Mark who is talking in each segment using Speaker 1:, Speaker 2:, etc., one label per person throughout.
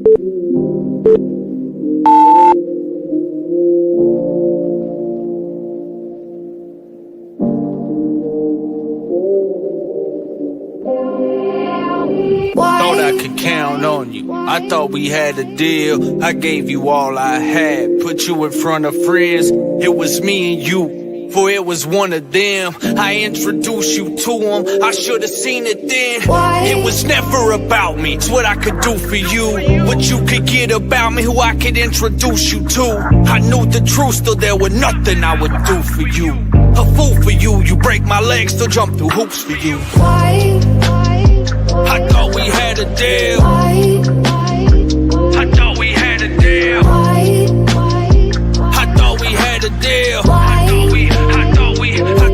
Speaker 1: Thought I could count on you. I thought we had a deal. I gave you all I had. Put you in front of friends. It was me and you, for it was one of them. I introduced you to them. I should have seen it then. It was never about me. It's what I could do for you. What you could get about me, who I could introduce you to. I knew the truth, still there was nothing I would do for you. A fool for you. You break my legs, still jump through hoops for you. I thought we had a deal. I thought we had a deal. I thought we had a deal. I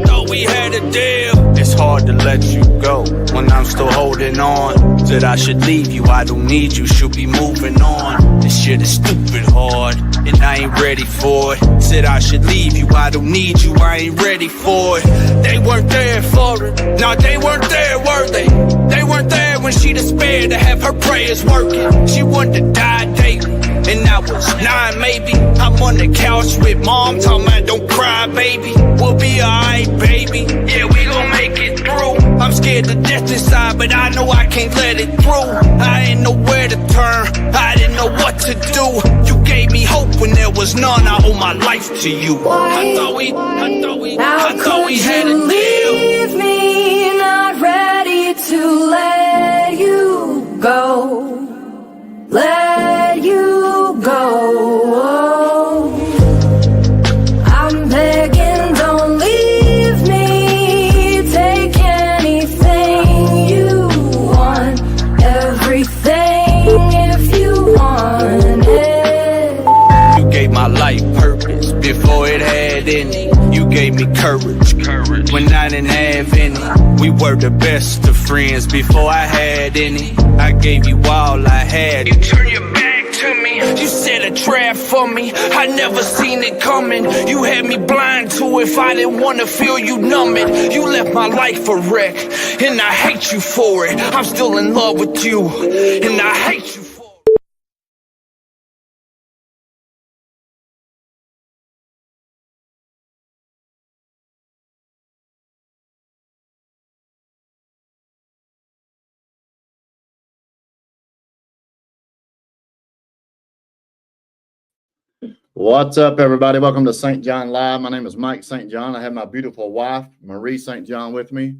Speaker 1: thought we had a deal. It's hard to let you go when I'm still holding on. Said I should leave you, I don't need you, should be moving on. This shit is stupid hard, and I ain't ready for it. Said I should leave you, I don't need you, I ain't ready for it. They weren't there for it, no, they weren't there, were they? They weren't there when she despaired to have her prayers working. She wanted to die daily, and I was 9 maybe. I'm on the couch with mom, talking about don't cry, baby. We'll be alright, baby. Yeah, we gon' make it through. I'm scared to death inside, but I know I can't let it through. I ain't know where to turn, I didn't know what to do. You gave me hope when there was none. I owe my life to you. I thought we had a deal.
Speaker 2: Leave me not ready to let you go. Let you go. I'm begging, don't leave me. Take anything you want, everything if you want it.
Speaker 1: You gave my life purpose before it had any. You gave me courage when I didn't have any. We were the best of friends before I had any. I gave you all I had. You turned your back to me. You set a trap for me. I never seen it coming. You had me blind to if I didn't want to feel you numb it. You left my life a wreck, and I hate you for it. I'm still in love with you, and I hate you for it.
Speaker 3: What's up, everybody? Welcome to St. John Live. My name is Mike St. John. I have my beautiful wife, Marie St. John, with me.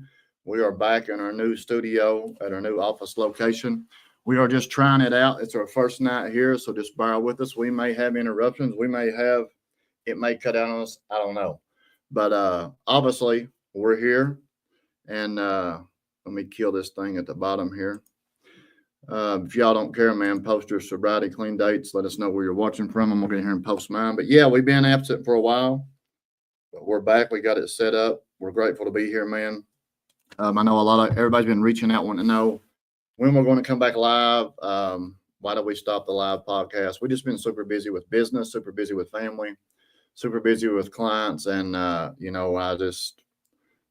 Speaker 3: We are back in our new studio at our new office location. We are just trying it out. It's our first night here, so just bear with us. We may have interruptions. It may cut out on us. I don't know. But obviously, we're here. And let me kill this thing at the bottom here. If y'all don't care, man, post your sobriety clean dates. Let us know where you're watching from. I'm going to get here and post mine. But yeah, we've been absent for a while, but we're back. We got it set up. We're grateful to be here, man. I know everybody's been reaching out, wanting to know when we're going to come back live. Why did we stop the live podcast? We've just been super busy with business, super busy with family, super busy with clients. And,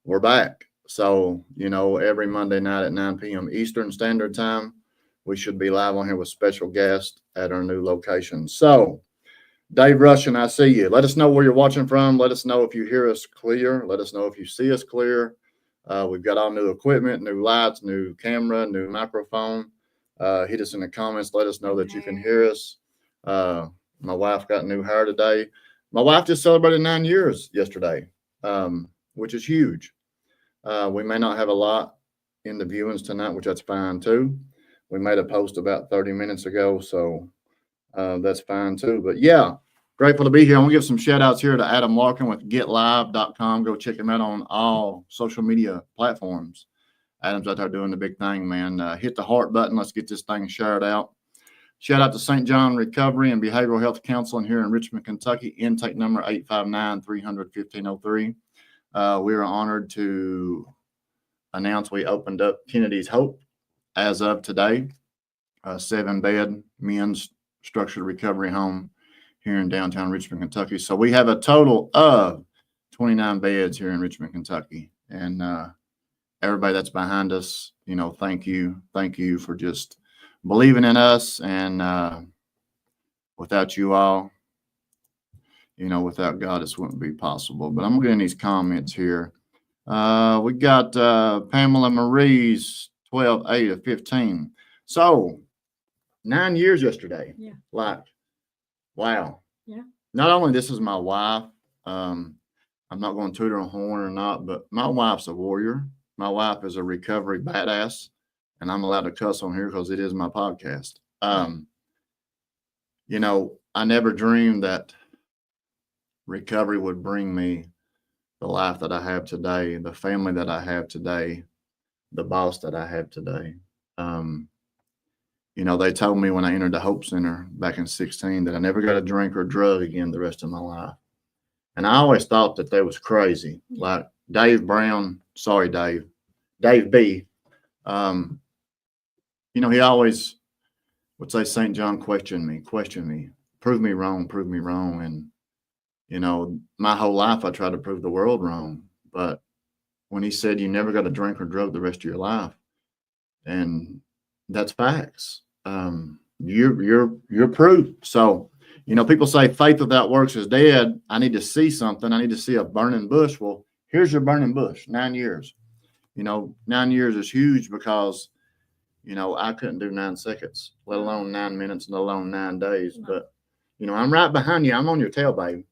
Speaker 3: we're back. So, every Monday night at 9 p.m. Eastern Standard Time, we should be live on here with special guests at our new location. So, Dave Russian, I see you. Let us know where you're watching from. Let us know if you hear us clear. Let us know if you see us clear. We've got all new equipment, new lights, new camera, new microphone. Hit us in the comments. Let us know that you can hear us. My wife got new hair today. My wife just celebrated 9 years yesterday, which is huge. We may not have a lot in the viewings tonight, which that's fine too. We made a post about 30 minutes ago, so that's fine too. But yeah, grateful to be here. I'm gonna give some shout outs here to Adam Larkin with getlive.com. Go check him out on all social media platforms. Adam's out there doing the big thing, man. Hit the heart button. Let's get this thing shared out. Shout out to St. John Recovery and Behavioral Health Counseling here in Richmond, Kentucky. Intake number 859-300-1503. We are honored to announce we opened up Kennedy's Hope as of today, a 7-bed men's structured recovery home here in downtown Richmond, Kentucky. So we have a total of 29 beds here in Richmond, Kentucky. And everybody that's behind us, thank you. Thank you for just believing in us. And without you all, without God, this wouldn't be possible. But I'm getting these comments here. We got Pamela Marie's 12/8/15. So 9 years yesterday.
Speaker 4: Yeah.
Speaker 3: Like, wow.
Speaker 4: Yeah.
Speaker 3: Not only this is my wife. I'm not going to toot her horn or not, but my wife's a warrior. My wife is a recovery badass, and I'm allowed to cuss on here because it is my podcast. I never dreamed that recovery would bring me the life that I have today, the family that I have today, the boss that I have today. They told me when I entered the Hope Center back in 16 that I never got to drink or drug again the rest of my life. And I always thought that was crazy. Like Dave Brown, sorry, Dave B. He always would say, St. John, question me, prove me wrong. And, my whole life I tried to prove the world wrong. But when he said you never got to drink or drug the rest of your life, and that's facts. You're proof. So, people say faith without works is dead. I need to see something. I need to see a burning bush. Well, here's your burning bush. 9 years. 9 years is huge because, I couldn't do 9 seconds, let alone 9 minutes, let alone 9 days. But, I'm right behind you. I'm on your tail, babe.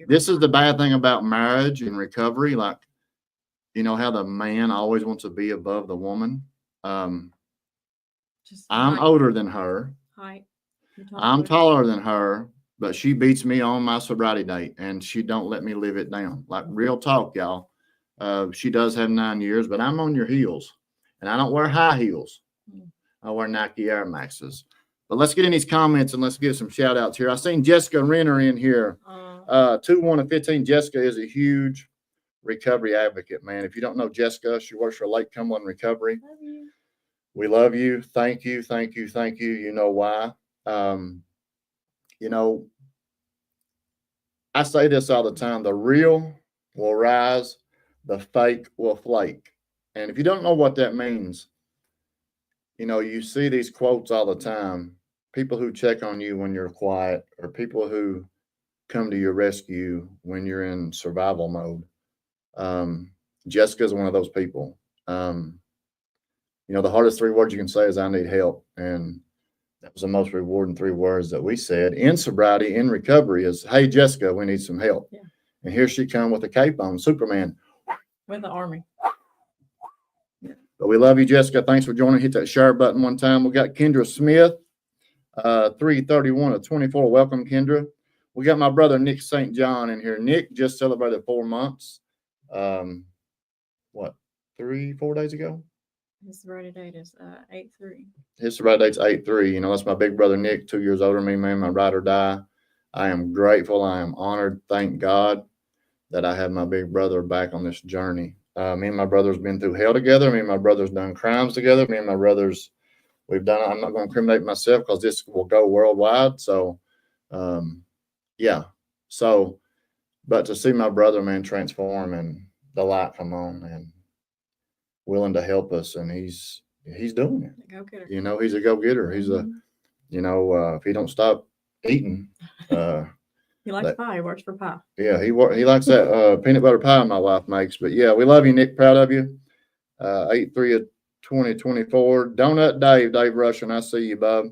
Speaker 3: This is the bad thing about marriage and recovery. Like, how the man always wants to be above the woman. I'm older than her.
Speaker 4: Height.
Speaker 3: I'm taller than her, but she beats me on my sobriety date, and she don't let me live it down. Like, real talk, y'all. She does have 9 years, but I'm on your heels, and I don't wear high heels. I wear Nike Air Maxes. But let's get in these comments and let's give some shout outs here. I seen Jessica Renner in here. 2/1/15. Jessica is a huge recovery advocate, man. If you don't know Jessica, she works for Lake Cumberland Recovery.
Speaker 4: Love you.
Speaker 3: We love you. Thank you. Thank you. Thank you. You know why? I say this all the time. The real will rise. The fake will flake. And if you don't know what that means, you see these quotes all the time. People who check on you when you're quiet, or people who come to your rescue when you're in survival mode. Jessica's one of those people. The hardest 3 words you can say is I need help. And that was the most rewarding 3 words that we said in sobriety, in recovery, is, hey, Jessica, we need some help.
Speaker 4: Yeah.
Speaker 3: And here she come with a cape on, Superman.
Speaker 4: With the army.
Speaker 3: But we love you, Jessica. Thanks for joining. Hit that share button one time. We got Kendra Smith, 3/31/24. Welcome, Kendra. We got my brother, Nick St. John, in here. Nick just celebrated 4 months. 3-4 days ago?
Speaker 4: His sobriety date is 8/3.
Speaker 3: His sobriety date's 8/3. That's my big brother, Nick, 2 years older than me, man, my ride or die. I am grateful. I am honored. Thank God that I have my big brother back on this journey. Me and my brother's been through hell together. Me and my brother's done crimes together. Me and my brother's, we've done, I'm not going to incriminate myself because this will go worldwide. So, yeah. So, but to see my brother, man, transform and the light come on and willing to help us, and he's doing it.
Speaker 4: Go-getter.
Speaker 3: He's a go-getter. He's a, if he don't stop eating,
Speaker 4: He likes pie. He works for pie.
Speaker 3: yeah, he likes that peanut butter pie my wife makes. But yeah, we love you, Nick. Proud of you. 8/3/2024. Donut Dave Russian. I see you, bub.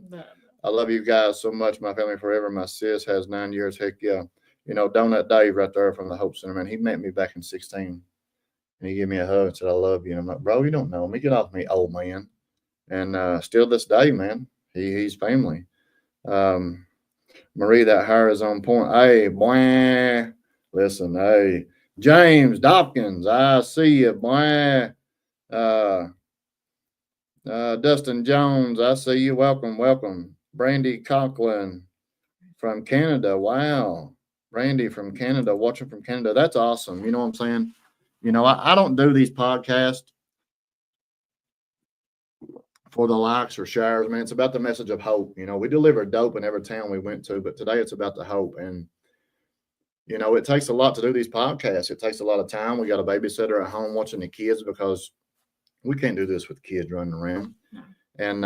Speaker 3: I love you guys so much. My family forever. My sis has 9 years. Heck yeah. Donut Dave right there from the Hope Center, man. He met me back in 16. And he gave me a hug and said, I love you. And I'm like, bro, you don't know me. Get off me, old man. And still this day, man, he's family. Marie, that hair is on point. Hey, boy. Listen, hey. James Dopkins, I see you, boy. Dustin Jones, I see you. Welcome. Brandy Conklin from Canada. Wow. Brandy from Canada, watching from Canada. That's awesome. You know what I'm saying? I don't do these podcasts for the likes or shares, man. It's about the message of hope. We deliver dope in every town we went to, but today it's about the hope. And, it takes a lot to do these podcasts. It takes a lot of time. We got a babysitter at home watching the kids because we can't do this with kids running around. And,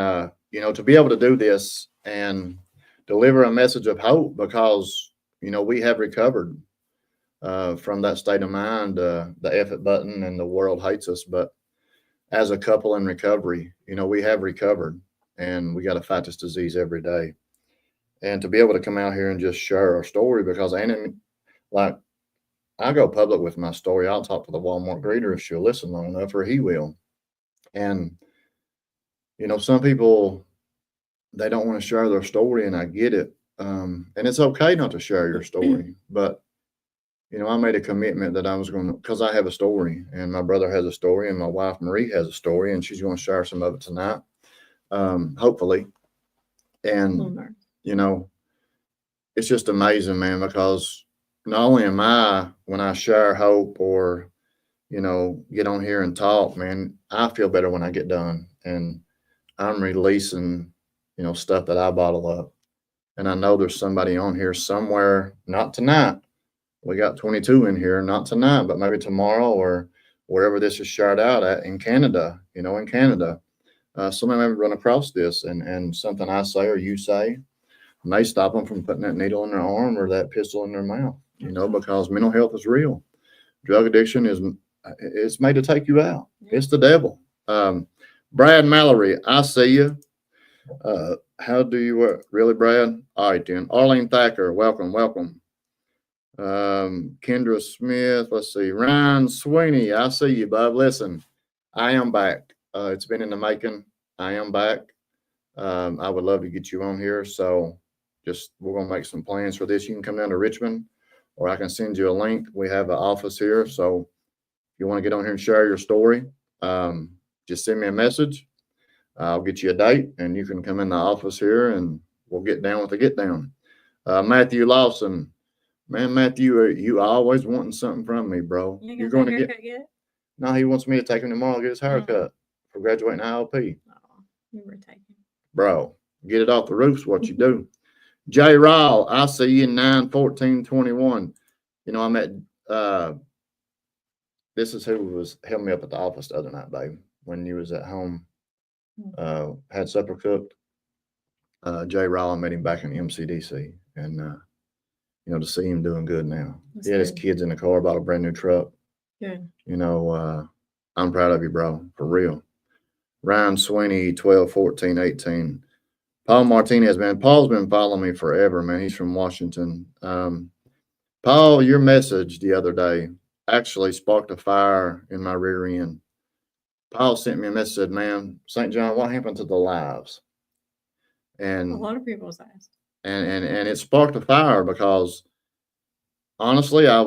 Speaker 3: you know, to be able to do this and deliver a message of hope because, you know, we have recovered from that state of mind, the F it button and the world hates us. But as a couple in recovery, you know, we have recovered and we got to fight this disease every day. And to be able to come out here and just share our story because like I go public with my story. I'll talk to the Walmart greeter if she'll listen long enough, or he will. And, you know, some people, they don't want to share their story, and I get it. And it's okay not to share your story. But, you know, I made a commitment that I was going to, because I have a story, and my brother has a story, and my wife, Marie, has a story, and she's going to share some of it tonight, hopefully. And, you know, it's just amazing, man, because not only am I, when I share hope or, you know, get on here and talk, man, I feel better when I get done. And I'm releasing, you know, stuff that I bottle up. And I know there's somebody on here somewhere, not tonight. We got 22 in here, not tonight, but maybe tomorrow or wherever this is shared out at in Canada, you know, in Canada. Somebody may run across this and something I say or you say may stop them from putting that needle in their arm or that pistol in their mouth, you know, because mental health is real. Drug addiction it's made to take you out. It's the devil. Brad Mallory, I see you. How do you work? Really, Brad? All right, then. Arlene Thacker, welcome. Kendra Smith, let's see. Ryan Sweeney, I see you, bub. Listen, I am back. It's been in the making. I am back. I would love to get you on here. So we're going to make some plans for this. You can come down to Richmond or I can send you a link. We have an office here. So if you want to get on here and share your story, just send me a message. I'll get you a date and you can come in the office here and we'll get down with the get down. Matthew Lawson, man, Matthew, you always wanting something from me, bro.
Speaker 4: You're going to get yet?
Speaker 3: No, he wants me to take him tomorrow to get his haircut for graduating ILP.
Speaker 4: Oh, you were taking.
Speaker 3: Bro, get it off the roof's what you do. Jay Ryle, I see you in 9/14/21. You know, I met this is who was helping me up at the office the other night, babe, when you was at home. Had supper cooked. Jay Ryle, I met him back in MCDC, and you know, to see him doing good now. He had his kids in the car, bought a brand new truck.
Speaker 4: Good.
Speaker 3: You know, I'm proud of you, bro, for real. Ryan Sweeney, 12/14/18. Paul Martinez, man. Paul's been following me forever, man. He's from Washington. Paul, your message the other day actually sparked a fire in my rear end. Paul sent me a message, said, man, St. John, what happened to the lives? And
Speaker 4: a lot of people asked.
Speaker 3: And it sparked a fire because honestly, I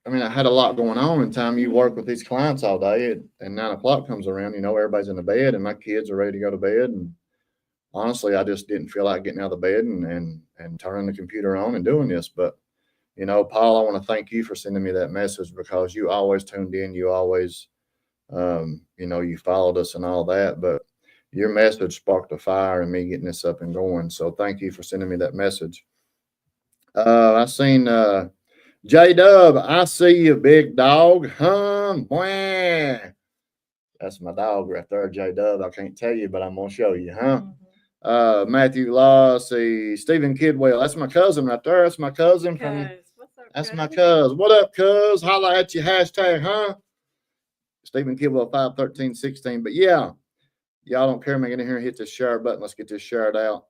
Speaker 3: had a lot going on in time. You work with these clients all day and 9 o'clock comes around, you know, everybody's in the bed and my kids are ready to go to bed. And honestly, I just didn't feel like getting out of the bed and turning the computer on and doing this. But, you know, Paul, I want to thank you for sending me that message because you always tuned in. You always, you know, you followed us and all that. But your message sparked a fire in me getting this up and going. So thank you for sending me that message. I seen J-Dub, I see you, big dog. Wah. That's my dog right there, J-Dub. I can't tell you, but I'm going to show you, Matthew Law, see Stephen Kidwell. That's my cousin right there. That's my cousin. That's my cuz. What up, cuz? Holla at you, hashtag, Stephen Kidwell, 5/13/16. But yeah, y'all don't care. Get in here and hit this share button. Let's get this shared out.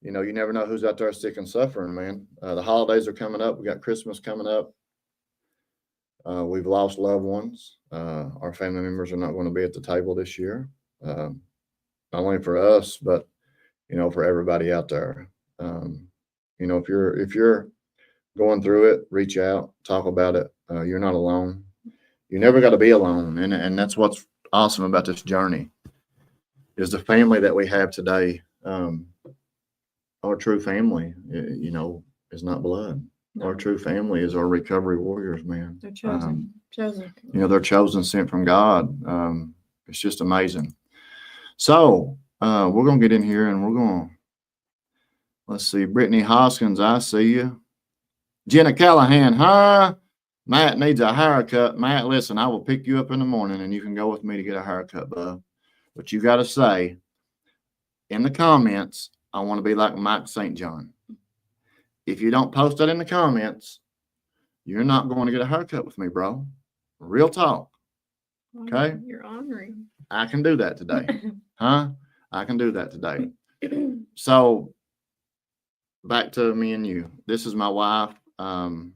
Speaker 3: You know, you never know who's out there sick and suffering, man. The holidays are coming up. We got Christmas coming up. We've lost loved ones. Our family members are not going to be at the table this year. Not only for us, but, you know, for everybody out there. You know, if you're going through it, reach out, talk about it. You're not alone. You never got to be alone. And that's what's awesome about this journey is the family that we have today. Our true family, you know, is not blood. No. Our true family is our recovery warriors, man.
Speaker 4: They're chosen.
Speaker 3: You know, they're chosen, sent from God. It's just amazing. So we're going to get in here and we're going to, let's see, Brittany Hoskins, I see you. Jenna Callahan, Matt needs a haircut. Matt, listen, I will pick you up in the morning and you can go with me to get a haircut, bub. But you got to say in the comments, I want to be like Mike St. John. If you don't post that in the comments, you're not going to get a haircut with me, bro. Real talk. Okay?
Speaker 4: You're honoring.
Speaker 3: I can do that today. Huh? I can do that today. So back to me and you. This is my wife. You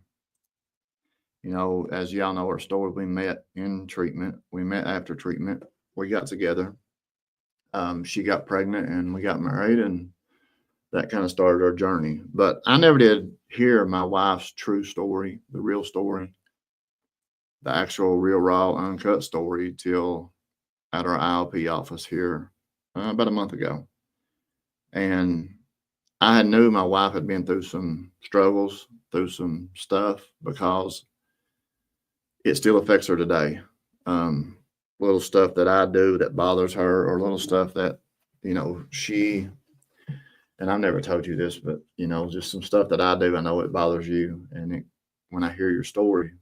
Speaker 3: know, as y'all know our story, we met in treatment. We met after treatment. We got together. She got pregnant and we got married, and that kind of started our journey. But I never did hear my wife's true story, the real story, the actual real raw uncut story till at our ILP office here about a month ago. And I knew my wife had been through some struggles, through some stuff, because it still affects her today. Little stuff that I do that bothers her, or little stuff that, you know, she, and I've never told you this, but, you know, just some stuff that I do, I know it bothers you. And when I hear your story,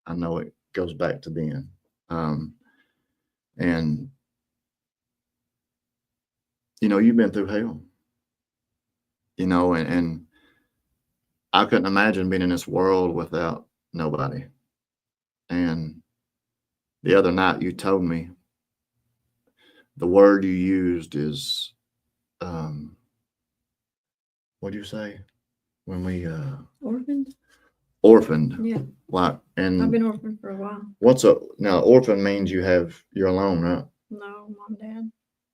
Speaker 3: I know it goes back to then. And, you know, you've been through hell, you know, and I couldn't imagine being in this world without nobody. And the other night you told me the word you used is, what do you say when we orphaned?
Speaker 4: Yeah,
Speaker 3: Like, and
Speaker 4: I've been orphaned for a while.
Speaker 3: now orphan means you're alone, right?
Speaker 4: No, mom, dad.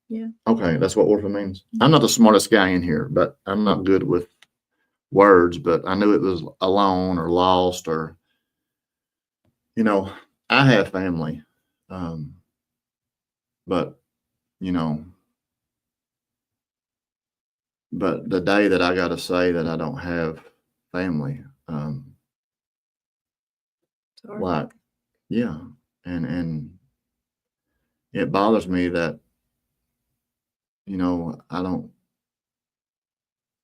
Speaker 4: Yeah.
Speaker 3: Okay, that's what orphan means. I'm not the smartest guy in here, but I'm not good with words, but I knew it was alone or lost, or, you know, I have family. But, you know, but the day that I got to say that I don't have family,
Speaker 4: It's hard.
Speaker 3: like, yeah. And it bothers me that, you know, I don't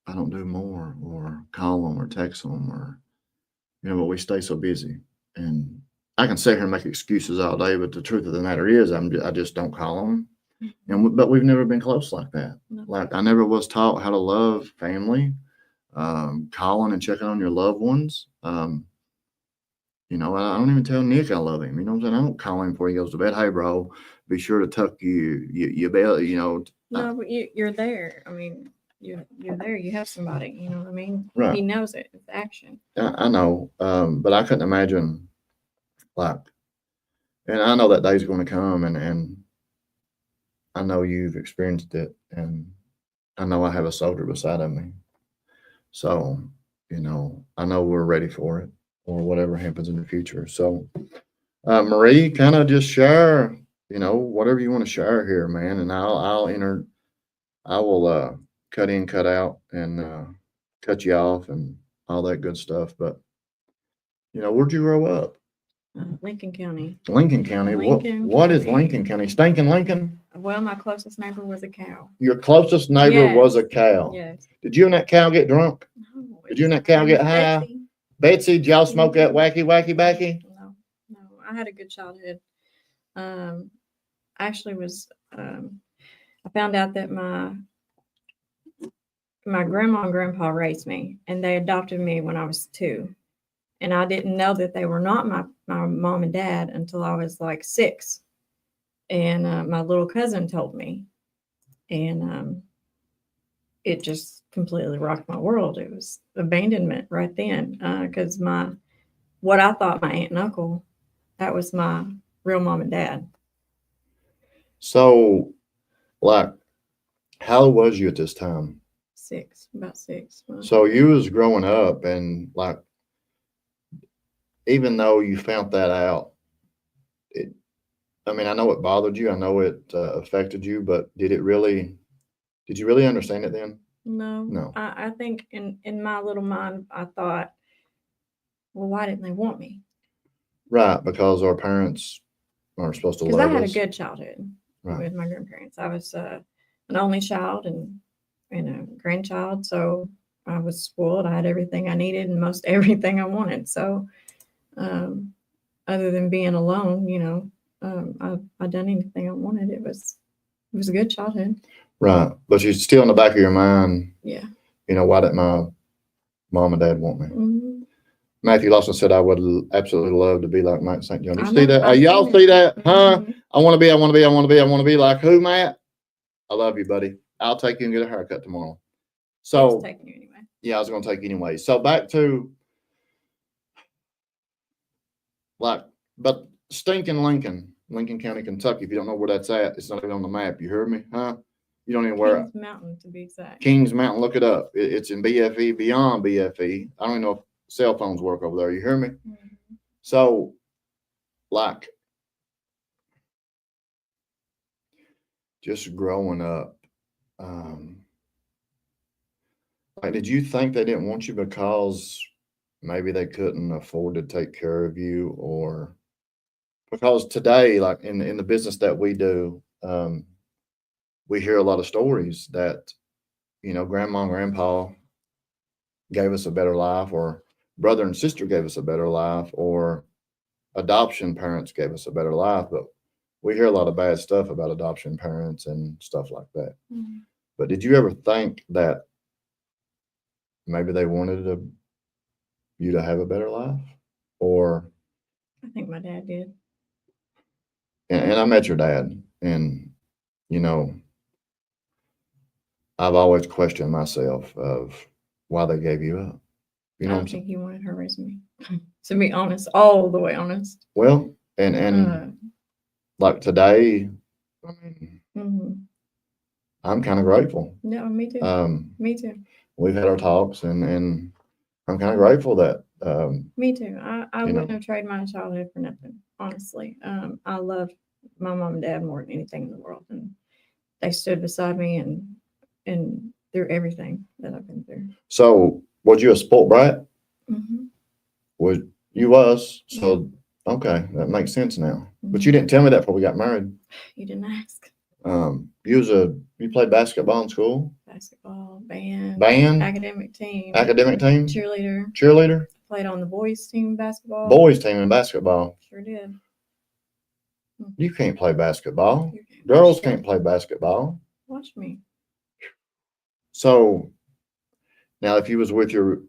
Speaker 3: do more or call them or text them, or, you know, but we stay so busy. And I can sit here and make excuses all day, but the truth of the matter is I just don't call them. But we've never been close like that.
Speaker 4: No.
Speaker 3: Like, I never was taught how to love family, calling and checking on your loved ones. You know, I don't even tell Nick I love him. You know what I'm saying? I don't call him before he goes to bed. Hey, bro, be sure to tuck your bell. You know.
Speaker 4: No, but you're there. I mean, you're there. You have somebody. You know what I mean?
Speaker 3: Right.
Speaker 4: He knows it. It's action.
Speaker 3: I know, but I couldn't imagine, like, and I know that day's going to come, and I know you've experienced it, and I know I have a soldier beside of me. So, you know, I know we're ready for it, or whatever happens in the future. So, Marie, kind of just share, you know, whatever you want to share here, man, and I will cut in, cut out, and cut you off and all that good stuff. But, you know, where'd you grow up?
Speaker 4: Lincoln County.
Speaker 3: Lincoln County.
Speaker 4: Lincoln
Speaker 3: What is
Speaker 4: County.
Speaker 3: Lincoln County? Stinking Lincoln?
Speaker 4: Well, my closest neighbor was a cow.
Speaker 3: Your closest neighbor
Speaker 4: Yes.
Speaker 3: was a cow.
Speaker 4: Yes.
Speaker 3: Did you and that cow get drunk?
Speaker 4: No,
Speaker 3: Did you and that cow get high?
Speaker 4: Betsy.
Speaker 3: Betsy, did y'all smoke that wacky backy?
Speaker 4: No, I had a good childhood. I actually was. I found out that my grandma and grandpa raised me, and they adopted me when I was 2. And I didn't know that they were not my mom and dad until I was like 6. And my little cousin told me. And it just completely rocked my world. It was abandonment right then. Because what I thought my aunt and uncle, that was my real mom and dad.
Speaker 3: So, like, how old was you at this time?
Speaker 4: 6, about 6.
Speaker 3: So you was growing up, and like, even though you found that out, I mean, I know it bothered you. I know it affected you, but did you really understand it then?
Speaker 4: No. I think in my little mind, I thought, well, why didn't they want me?
Speaker 3: Right, because our parents aren't supposed to love us.
Speaker 4: Because I had a good childhood
Speaker 3: Right.
Speaker 4: with my grandparents. I was an only child and a grandchild, so I was spoiled. I had everything I needed and most everything I wanted. So, other than being alone, you know, I done anything I wanted. It was was a good childhood.
Speaker 3: Right. But you're still in the back of your mind,
Speaker 4: Yeah.
Speaker 3: you know, why didn't my mom and dad want me?
Speaker 4: Mm-hmm.
Speaker 3: Matthew Lawson said, I would absolutely love to be like Mike St. John. You
Speaker 4: I
Speaker 3: see
Speaker 4: know,
Speaker 3: that?
Speaker 4: I
Speaker 3: Y'all
Speaker 4: see
Speaker 3: see
Speaker 4: it.
Speaker 3: that? Huh?
Speaker 4: Mhm.
Speaker 3: I want to be like who, Matt? I love you, buddy. I'll take you and get a haircut tomorrow.
Speaker 4: He
Speaker 3: So,
Speaker 4: was taking you anyway.
Speaker 3: yeah, I was going to take you anyway. So back to like, but stinking Lincoln County, Kentucky. If you don't know where that's at, it's not even on the map. You heard me? Huh? You don't even where
Speaker 4: Kings Mountain, to be exact.
Speaker 3: Kings Mountain. Look it up. It's in BFE, beyond BFE. I don't even know if cell phones work over there. You hear me?
Speaker 4: Mm-hmm.
Speaker 3: So, like, just growing up, like, did you think they didn't want you because maybe they couldn't afford to take care of you, or because today, like in the business that we do, we hear a lot of stories that, you know, grandma and grandpa gave us a better life, or brother and sister gave us a better life, or adoption parents gave us a better life. But we hear a lot of bad stuff about adoption parents and stuff like that.
Speaker 4: Mm-hmm.
Speaker 3: But did you ever think that maybe they wanted you to have a better life? Or,
Speaker 4: I think my dad did.
Speaker 3: and I met your dad, and, you know, I've always questioned myself of why they gave you up. You know
Speaker 4: I
Speaker 3: what I'm
Speaker 4: don't
Speaker 3: saying?
Speaker 4: think he wanted her to raise me. To be honest, all the way honest.
Speaker 3: Well, and like today, I mean,
Speaker 4: Mm-hmm.
Speaker 3: I'm kind of grateful.
Speaker 4: No, me too. Me too.
Speaker 3: We've had our talks, and I'm kind of grateful that
Speaker 4: Me too. I
Speaker 3: you
Speaker 4: wouldn't
Speaker 3: know.
Speaker 4: have traded my childhood for nothing, honestly. I loved my mom and dad more than anything in the world, and they stood beside me and through everything that I've been through.
Speaker 3: So, was you a sport brat?
Speaker 4: Mm-hmm.
Speaker 3: Was you was so? Okay, that makes sense now. But you didn't tell me that before we got married.
Speaker 4: You didn't ask.
Speaker 3: You played basketball in school,
Speaker 4: Basketball, band,
Speaker 3: band,
Speaker 4: academic team,
Speaker 3: academic team,
Speaker 4: cheerleader. Played on the boys team basketball.
Speaker 3: boys team in basketball.
Speaker 4: Sure did.
Speaker 3: You can't play basketball.
Speaker 4: You can't
Speaker 3: Girls
Speaker 4: watch
Speaker 3: can't
Speaker 4: it.
Speaker 3: play basketball.
Speaker 4: Watch me.
Speaker 3: So now, if you was with your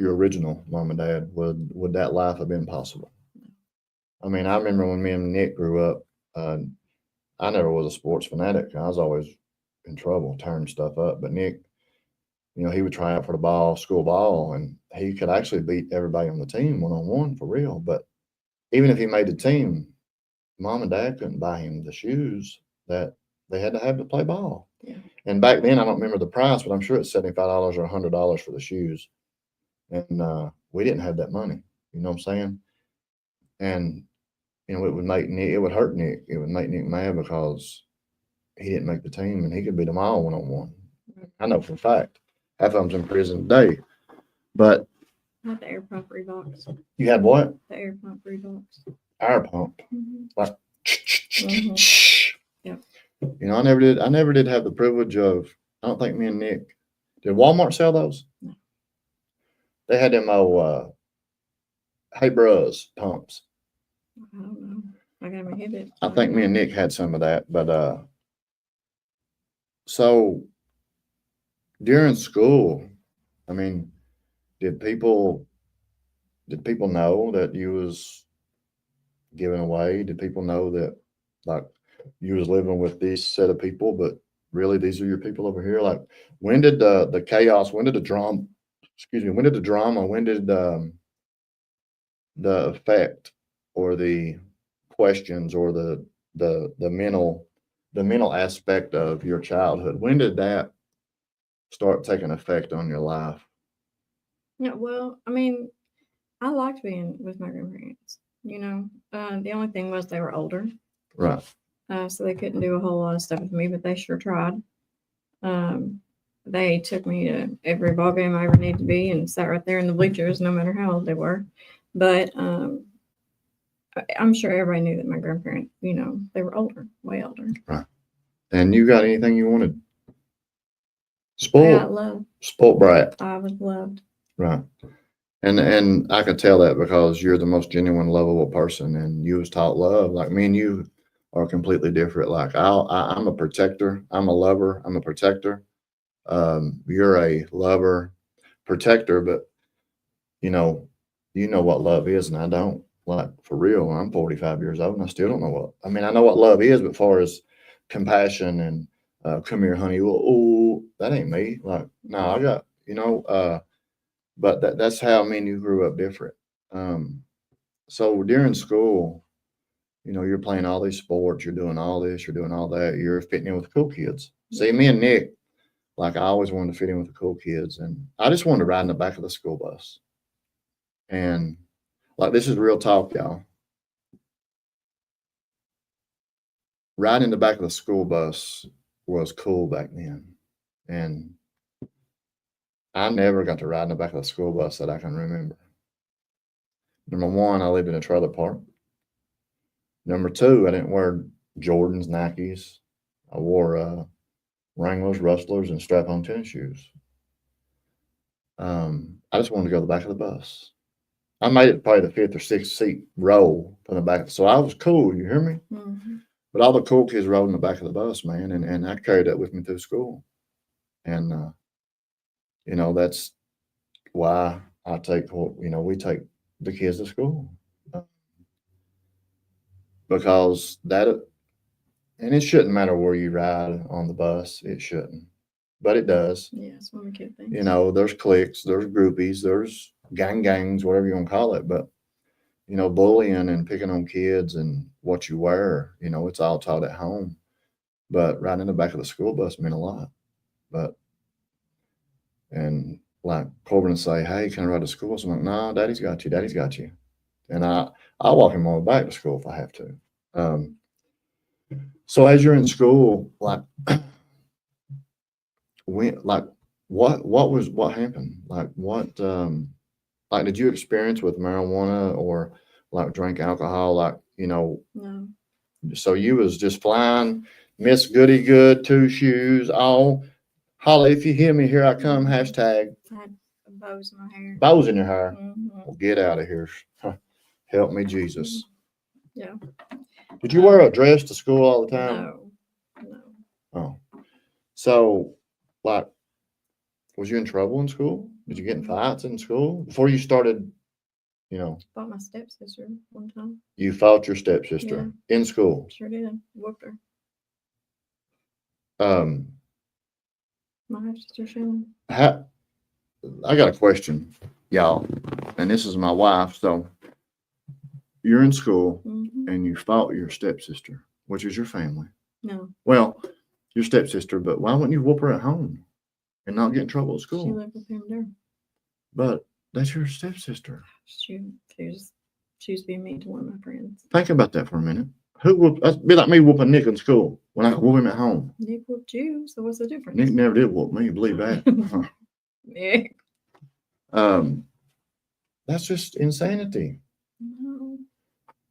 Speaker 3: original mom and dad, would that life have been possible? I mean, I remember when me and Nick grew up. I never was a sports fanatic. I was always in trouble, tearing stuff up. But Nick, you know, he would try out for the school ball, and he could actually beat everybody on the team 1-on-1 for real. But even if he made the team, mom and dad couldn't buy him the shoes that they had to have to play ball.
Speaker 4: Yeah.
Speaker 3: And back then, I don't remember the price, but I'm sure it's $75 or $100 for the shoes. And we didn't have that money. You know what I'm saying? And, you know, it would hurt Nick. It would make Nick mad because he didn't make the team, and he could beat them all 1-on-1. I know for a fact. Half of them's in prison today. But
Speaker 4: I had the air pump Reeboks.
Speaker 3: you had what?
Speaker 4: The air pump Reeboks.
Speaker 3: Air pump.
Speaker 4: Mm-hmm.
Speaker 3: Like,
Speaker 4: Yep.
Speaker 3: you know, I never did have the privilege of, I don't think me and Nick, did Walmart sell those?
Speaker 4: No.
Speaker 3: They had them Hey Bros pumps.
Speaker 4: I don't know. I got my hit it.
Speaker 3: I think me and Nick had some of that, but so during school, I mean, did people know that you was giving away? Did people know that, like, you was living with this set of people, but really these are your people over here? Like, when did the chaos, when did the drama, when did the effect or the questions or the mental aspect of your childhood, when did that start taking effect on your life?
Speaker 4: Yeah, well, I mean, I liked being with my grandparents. You know, the only thing was they were older,
Speaker 3: Right.
Speaker 4: so they couldn't do a whole lot of stuff with me, but they sure tried. They took me to every ball game I ever needed to be and sat right there in the bleachers, no matter how old they were. But I'm sure everybody knew that my grandparents, you know, they were older, way older.
Speaker 3: Right. And you got anything you wanted?
Speaker 4: I got love.
Speaker 3: Spoiled brat.
Speaker 4: I was loved.
Speaker 3: Right. And I could tell that because you're the most genuine, lovable person, and you was taught love. Like me and you are completely different. Like I'm a protector. I'm a lover. I'm a protector. You're a lover, protector, but you know, you know what love is, and I don't. Like for real, I'm 45 years old, and I still don't know what. I mean, I know what love is, but far as compassion and come here, honey. Well, oh, that ain't me. Like, no, I got but that's how me and you grew up different. Um, so during school, you're playing all these sports, you're doing all this, you're doing all that, you're fitting in with the cool kids. See, me and Nick, like I always wanted to fit in with the cool kids, and I just wanted to ride in the back of the school bus. And like this is real talk, y'all. Riding in the back of the school bus was cool back then. And I never got to ride in the back of the school bus that I can remember. Number one, I lived in a trailer park. Number two, I didn't wear Jordans, Nikes. I wore Wranglers, Rustlers, and strap-on tennis shoes. I just wanted to go to the back of the bus. I made it probably the fifth or sixth seat row from the back. So I was cool, you hear me?
Speaker 4: Mm-hmm.
Speaker 3: But all the cool kids rode in the back of the bus, man, and I carried that with me through school. And that's why I take we take the kids to school. Because and it shouldn't matter where you ride on the bus, it shouldn't. But it does.
Speaker 4: Yeah, that's one of the kid things.
Speaker 3: There's cliques, there's groupies, there's gangs, whatever you want to call it. But bullying and picking on kids and what you wear, it's all taught at home. But riding in the back of the school bus meant a lot. And like Corbin would say, hey, can I ride to school? So I'm like, no, daddy's got you. And I'll walk him on back to school if I have to. So as you're in school, like what happened? Like what like did you experience with marijuana or like drink alcohol? Like,
Speaker 4: No.
Speaker 3: So you was just flying, Miss Goody Good, two shoes, all Holly, if you hear me, here I come, hashtag
Speaker 4: I had bows in my hair.
Speaker 3: bows in your hair.
Speaker 4: Mm-hmm.
Speaker 3: Well, get out of here. Help me, Jesus.
Speaker 4: Yeah.
Speaker 3: Did you wear a dress to school all the time?
Speaker 4: No.
Speaker 3: Oh. So, like, was you in trouble in school? Did you get in fights in school? Before you started,
Speaker 4: Fought my stepsister one time.
Speaker 3: You fought your stepsister in school.
Speaker 4: Sure did. Whooped her. My half sister Shannon.
Speaker 3: I got a question, y'all, and this is my wife. So you're in school and you fought your stepsister, which is your family.
Speaker 4: No.
Speaker 3: Well, your stepsister, but why wouldn't you whoop her at home and not get in trouble at school?
Speaker 4: She lived with him there.
Speaker 3: But that's your stepsister.
Speaker 4: She was being mean to one of my friends.
Speaker 3: Think about that for a minute. That'd be like me whooping Nick in school when I could whoop him at home.
Speaker 4: Nick whooped you, so what's the difference?
Speaker 3: Nick never did whoop me, believe that.
Speaker 4: Nick.
Speaker 3: That's just insanity.
Speaker 4: No.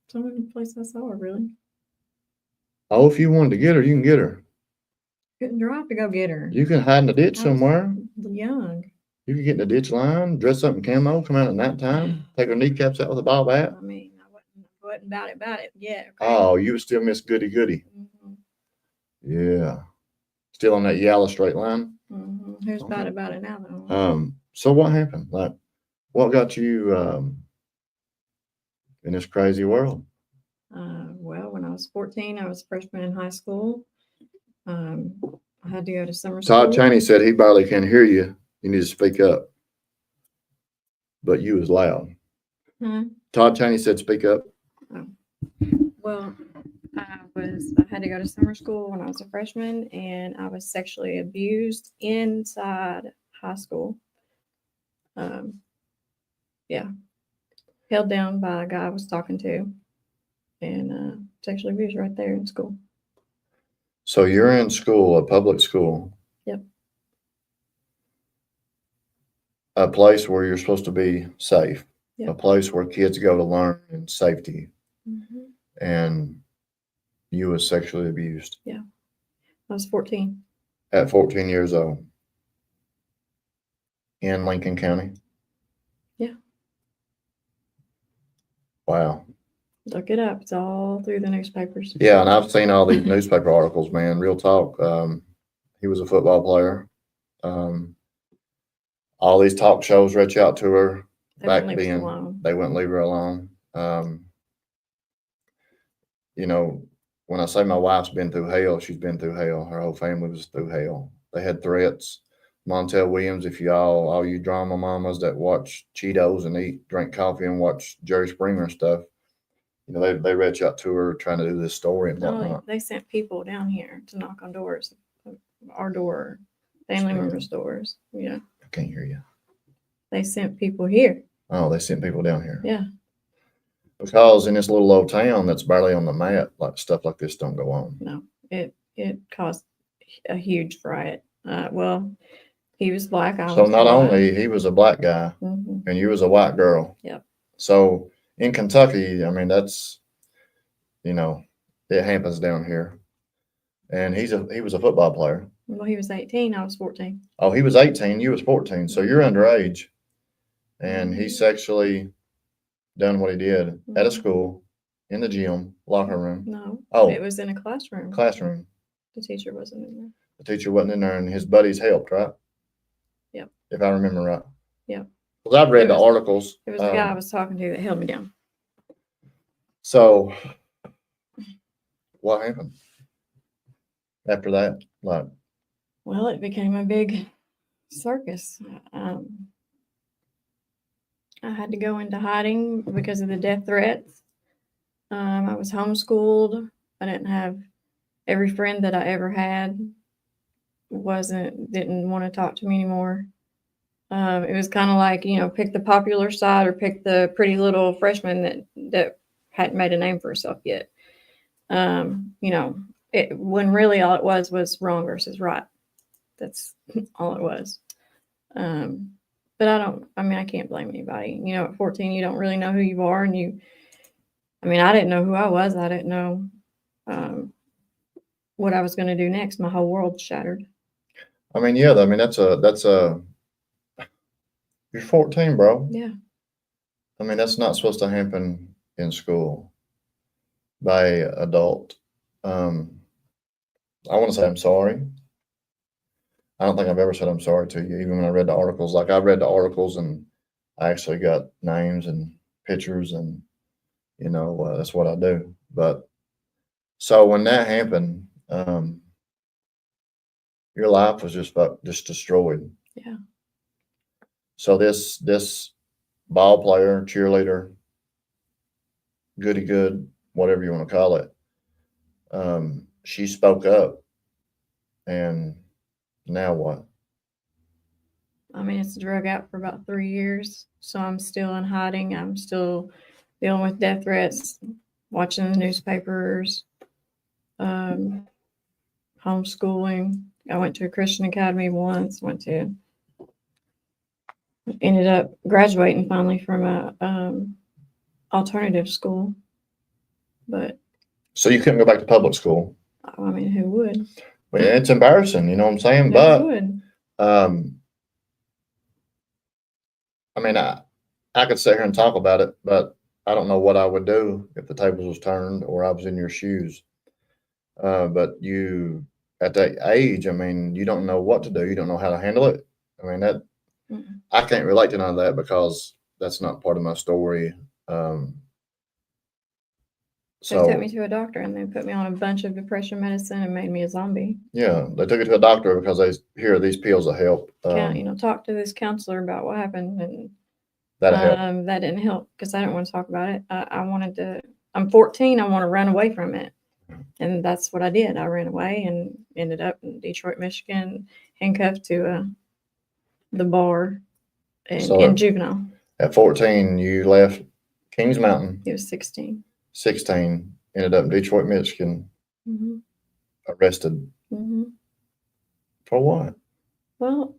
Speaker 4: It's the only place I saw her, really.
Speaker 3: Oh, if you wanted to get her, you can get her.
Speaker 4: Couldn't drive to go get her.
Speaker 3: You can hide in the ditch somewhere.
Speaker 4: Young.
Speaker 3: You can get in the ditch line, dress up in camo, come out at nighttime, take her kneecaps out with a ball bat.
Speaker 4: I mean, I wasn't about it yet. Okay?
Speaker 3: Oh, you would still miss Goody Goody.
Speaker 4: Mm-hmm.
Speaker 3: Yeah. Still on that yellow straight line?
Speaker 4: Mm-hmm. Who's bad about it now, though?
Speaker 3: So what happened? Like, what got you in this crazy world?
Speaker 4: Well, when I was 14, I was a freshman in high school. I had to go to summer school.
Speaker 3: Todd Cheney said he barely can hear you. You need to speak up. But you was loud.
Speaker 4: Huh?
Speaker 3: Todd Cheney said speak up.
Speaker 4: Oh. Well, I had to go to summer school when I was a freshman, and I was sexually abused inside high school. Held down by a guy I was talking to, and sexually abused right there in school.
Speaker 3: So you're in school, a public school.
Speaker 4: Yep.
Speaker 3: A place where you're supposed to be safe.
Speaker 4: Yep.
Speaker 3: A place where kids go to learn in safety.
Speaker 4: Mm-hmm.
Speaker 3: And you was sexually abused.
Speaker 4: Yeah. I was 14.
Speaker 3: At 14 years old. In Lincoln County.
Speaker 4: Yeah.
Speaker 3: Wow.
Speaker 4: Look it up. It's all through the newspapers.
Speaker 3: Yeah, and I've seen all these newspaper articles, man. Real talk. He was a football player. All these talk shows reach out to her
Speaker 4: They
Speaker 3: back
Speaker 4: wouldn't leave us
Speaker 3: then.
Speaker 4: alone.
Speaker 3: They wouldn't leave her alone. You know, when I say my wife's been through hell, she's been through hell. Her whole family was through hell. They had threats. Montel Williams, if all you drama mamas that watch Cheetos and drink coffee and watch Jerry Springer and stuff, you know, they reach out to her trying to do this story and
Speaker 4: Oh,
Speaker 3: whatnot.
Speaker 4: they sent people down here to knock on doors, our door, family
Speaker 3: Speaking.
Speaker 4: members' doors. Yeah,
Speaker 3: I can't hear you.
Speaker 4: they sent people here.
Speaker 3: Oh, they sent people down here.
Speaker 4: Yeah,
Speaker 3: Because in this little old town that's barely on the map, like stuff like this don't go on.
Speaker 4: no, it caused a huge riot. Well, he was black. I
Speaker 3: So
Speaker 4: was
Speaker 3: not
Speaker 4: black.
Speaker 3: only he was a black guy
Speaker 4: Mhm.
Speaker 3: and you was a white girl.
Speaker 4: Yep.
Speaker 3: So in Kentucky, I mean, that's, you know, it happens down here. And he was a football player.
Speaker 4: Well, he was 18. I was 14.
Speaker 3: Oh, he was 18, you was 14. So you're underage. And he sexually done what he did at a school, in the gym, locker room,
Speaker 4: No.
Speaker 3: Oh.
Speaker 4: It was in a classroom.
Speaker 3: classroom.
Speaker 4: The teacher wasn't in there.
Speaker 3: The teacher wasn't in there and his buddies helped, right?
Speaker 4: Yep.
Speaker 3: If I remember right.
Speaker 4: Yep.
Speaker 3: Because I've read
Speaker 4: It
Speaker 3: the
Speaker 4: was-
Speaker 3: articles.
Speaker 4: It was the guy I was talking to that held me down.
Speaker 3: So what happened after that? Like,
Speaker 4: Well, it became a big circus. I had to go into hiding because of the death threats. I was homeschooled. I didn't have every friend that I ever had didn't want to talk to me anymore. It was kind of like, pick the popular side or pick the pretty little freshman that hadn't made a name for herself yet. When really all it was wrong versus right. That's all it was. But I can't blame anybody. At 14, you don't really know who you are. And I didn't know who I was. I didn't know what I was going to do next. My whole world shattered.
Speaker 3: yeah, that's you're 14, bro.
Speaker 4: Yeah.
Speaker 3: That's not supposed to happen in school by adult. I want to say I'm sorry. I don't think I've ever said I'm sorry to you, even when I read the articles. Like I read the articles and I actually got names and pictures and, that's what I do. But so when that happened, your life was just destroyed.
Speaker 4: Yeah.
Speaker 3: So this ball player, cheerleader, goody good, whatever you want to call it, she spoke up, and now what?
Speaker 4: It's drug out for about 3 years. So I'm still in hiding. I'm still dealing with death threats, watching the newspapers, homeschooling. I went to a Christian academy once, ended up graduating finally from a alternative school. But
Speaker 3: So you couldn't go back to public school?
Speaker 4: who would?
Speaker 3: Well, it's embarrassing, you know what I'm saying?
Speaker 4: Who
Speaker 3: But
Speaker 4: would?
Speaker 3: I could sit here and talk about it, but I don't know what I would do if the tables was turned or I was in your shoes. But you, at that age, you don't know what to do. You don't know how to handle it. I can't relate to none of that because that's not part of my story.
Speaker 4: They took me to a doctor and they put me on a bunch of depression medicine and made me a zombie.
Speaker 3: Yeah, they took it to a doctor because they hear these pills will help.
Speaker 4: Talk to this counselor about what happened, and
Speaker 3: That'll help.
Speaker 4: that didn't help because I didn't want to talk about it. I'm 14. I want to run away from it, and that's what I did. I ran away and ended up in Detroit, Michigan, handcuffed to the bar in juvenile.
Speaker 3: At 14, you left Kings Mountain.
Speaker 4: He was 16.
Speaker 3: 16, ended up in Detroit, Michigan,
Speaker 4: Mm-hmm.
Speaker 3: arrested.
Speaker 4: Mm-hmm.
Speaker 3: For what?
Speaker 4: Well,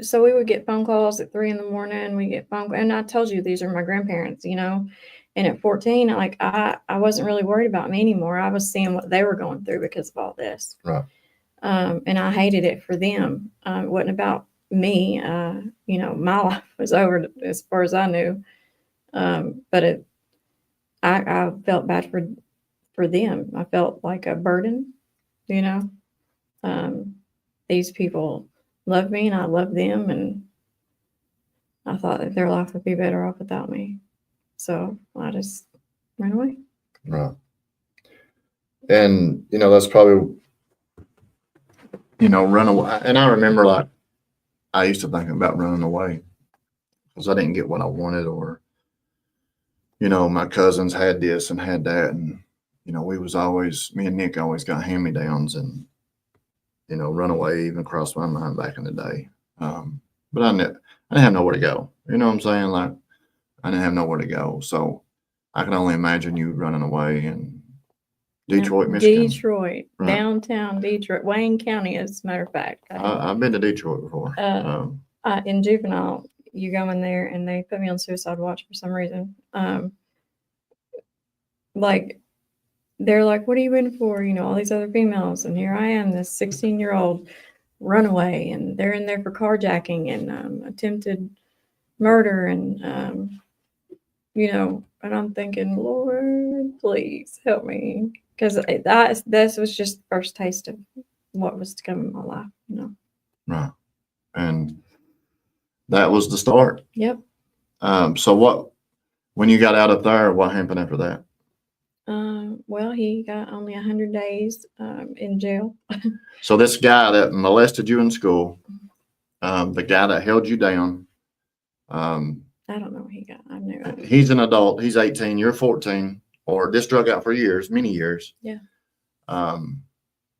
Speaker 4: so we would get phone calls at 3 a.m. We get and I told you these are my grandparents, and at 14, I wasn't really worried about me anymore. I was seeing what they were going through because of all this.
Speaker 3: Right.
Speaker 4: And I hated it for them. It wasn't about me. My life was over as far as I knew. But I felt bad for them. I felt like a burden, you know. These people love me and I love them, and I thought that their life would be better off without me. So I just ran away.
Speaker 3: Right. And, that's probably, run away. And I remember, like, I used to think about running away because I didn't get what I wanted, or, my cousins had this and had that. And, me and Nick always got hand-me-downs, and, run away even crossed my mind back in the day. But I didn't have nowhere to go. You know what I'm saying? Like, I didn't have nowhere to go. So I can only imagine you running away in Detroit, Michigan.
Speaker 4: Detroit,
Speaker 3: Right.
Speaker 4: Downtown Detroit, Wayne County, as a matter of fact.
Speaker 3: I've been to Detroit before.
Speaker 4: In juvenile, you go in there and they put me on suicide watch for some reason. Like, they're like, what are you in for? All these other females. And here I am, this 16-year-old runaway, and they're in there for carjacking and attempted murder. And, and I'm thinking, Lord, please help me. Because this was just the first taste of what was to come in my life,
Speaker 3: Right. And that was the start.
Speaker 4: Yep.
Speaker 3: So when you got out of there, what happened after that?
Speaker 4: Well, he got only 100 days in jail.
Speaker 3: So this guy that molested you in school, the guy that held you down,
Speaker 4: I don't know what he got. I knew.
Speaker 3: He's an adult. He's 18. You're 14. Or just drug out for years, many years.
Speaker 4: Yeah.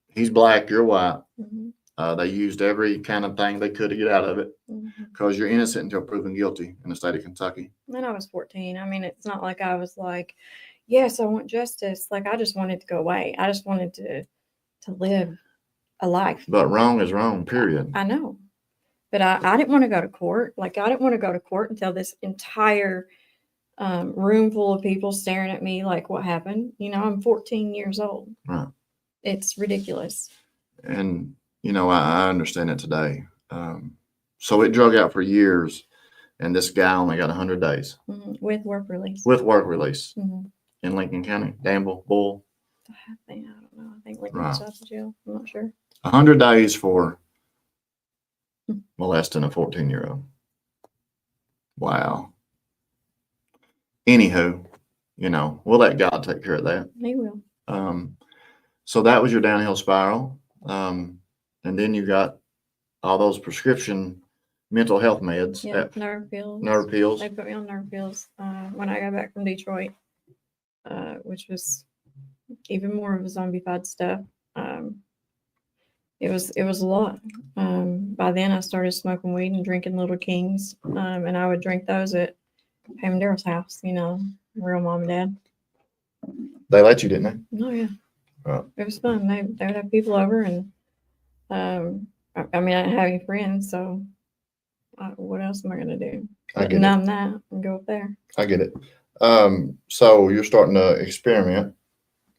Speaker 3: He's black. You're white.
Speaker 4: Mm-hmm.
Speaker 3: They used every kind of thing they could to get out of it, because
Speaker 4: Mm-hmm.
Speaker 3: you're innocent until proven guilty in the state of Kentucky.
Speaker 4: And I was 14. I mean, it's not like I was like, yes, I want justice. Like, I just wanted to go away. I just wanted to live a life.
Speaker 3: But wrong is wrong, period.
Speaker 4: I know. But I didn't want to go to court. Like, I didn't want to go to court until this entire room full of people staring at me like, what happened? I'm 14 years old.
Speaker 3: Right.
Speaker 4: It's ridiculous.
Speaker 3: And, I understand it today. So it drug out for years, and this guy only got 100 days.
Speaker 4: Mm-hmm. With work release.
Speaker 3: Mm-hmm. In Lincoln County, Danville, Bull.
Speaker 4: I don't know. I think Lincoln's out of jail. I'm not sure.
Speaker 3: 100 days for molesting a 14-year-old. Wow. Anywho, we'll let God take care of that.
Speaker 4: He will.
Speaker 3: So that was your downhill spiral. And then you got all those prescription mental health meds.
Speaker 4: Yeah, nerve pills.
Speaker 3: Nerve pills.
Speaker 4: They put me on nerve pills when I got back from Detroit, which was even more of a zombified stuff. It was a lot. By then, I started smoking weed and drinking Little Kings, and I would drink those at Pam and Daryl's house. Real mom and dad.
Speaker 3: They let you, didn't they?
Speaker 4: Oh yeah.
Speaker 3: Right.
Speaker 4: It was fun. They would have people over, and I didn't have any friends, so what else am I going to do? Numb that and go up there.
Speaker 3: I get it. So you're starting to experiment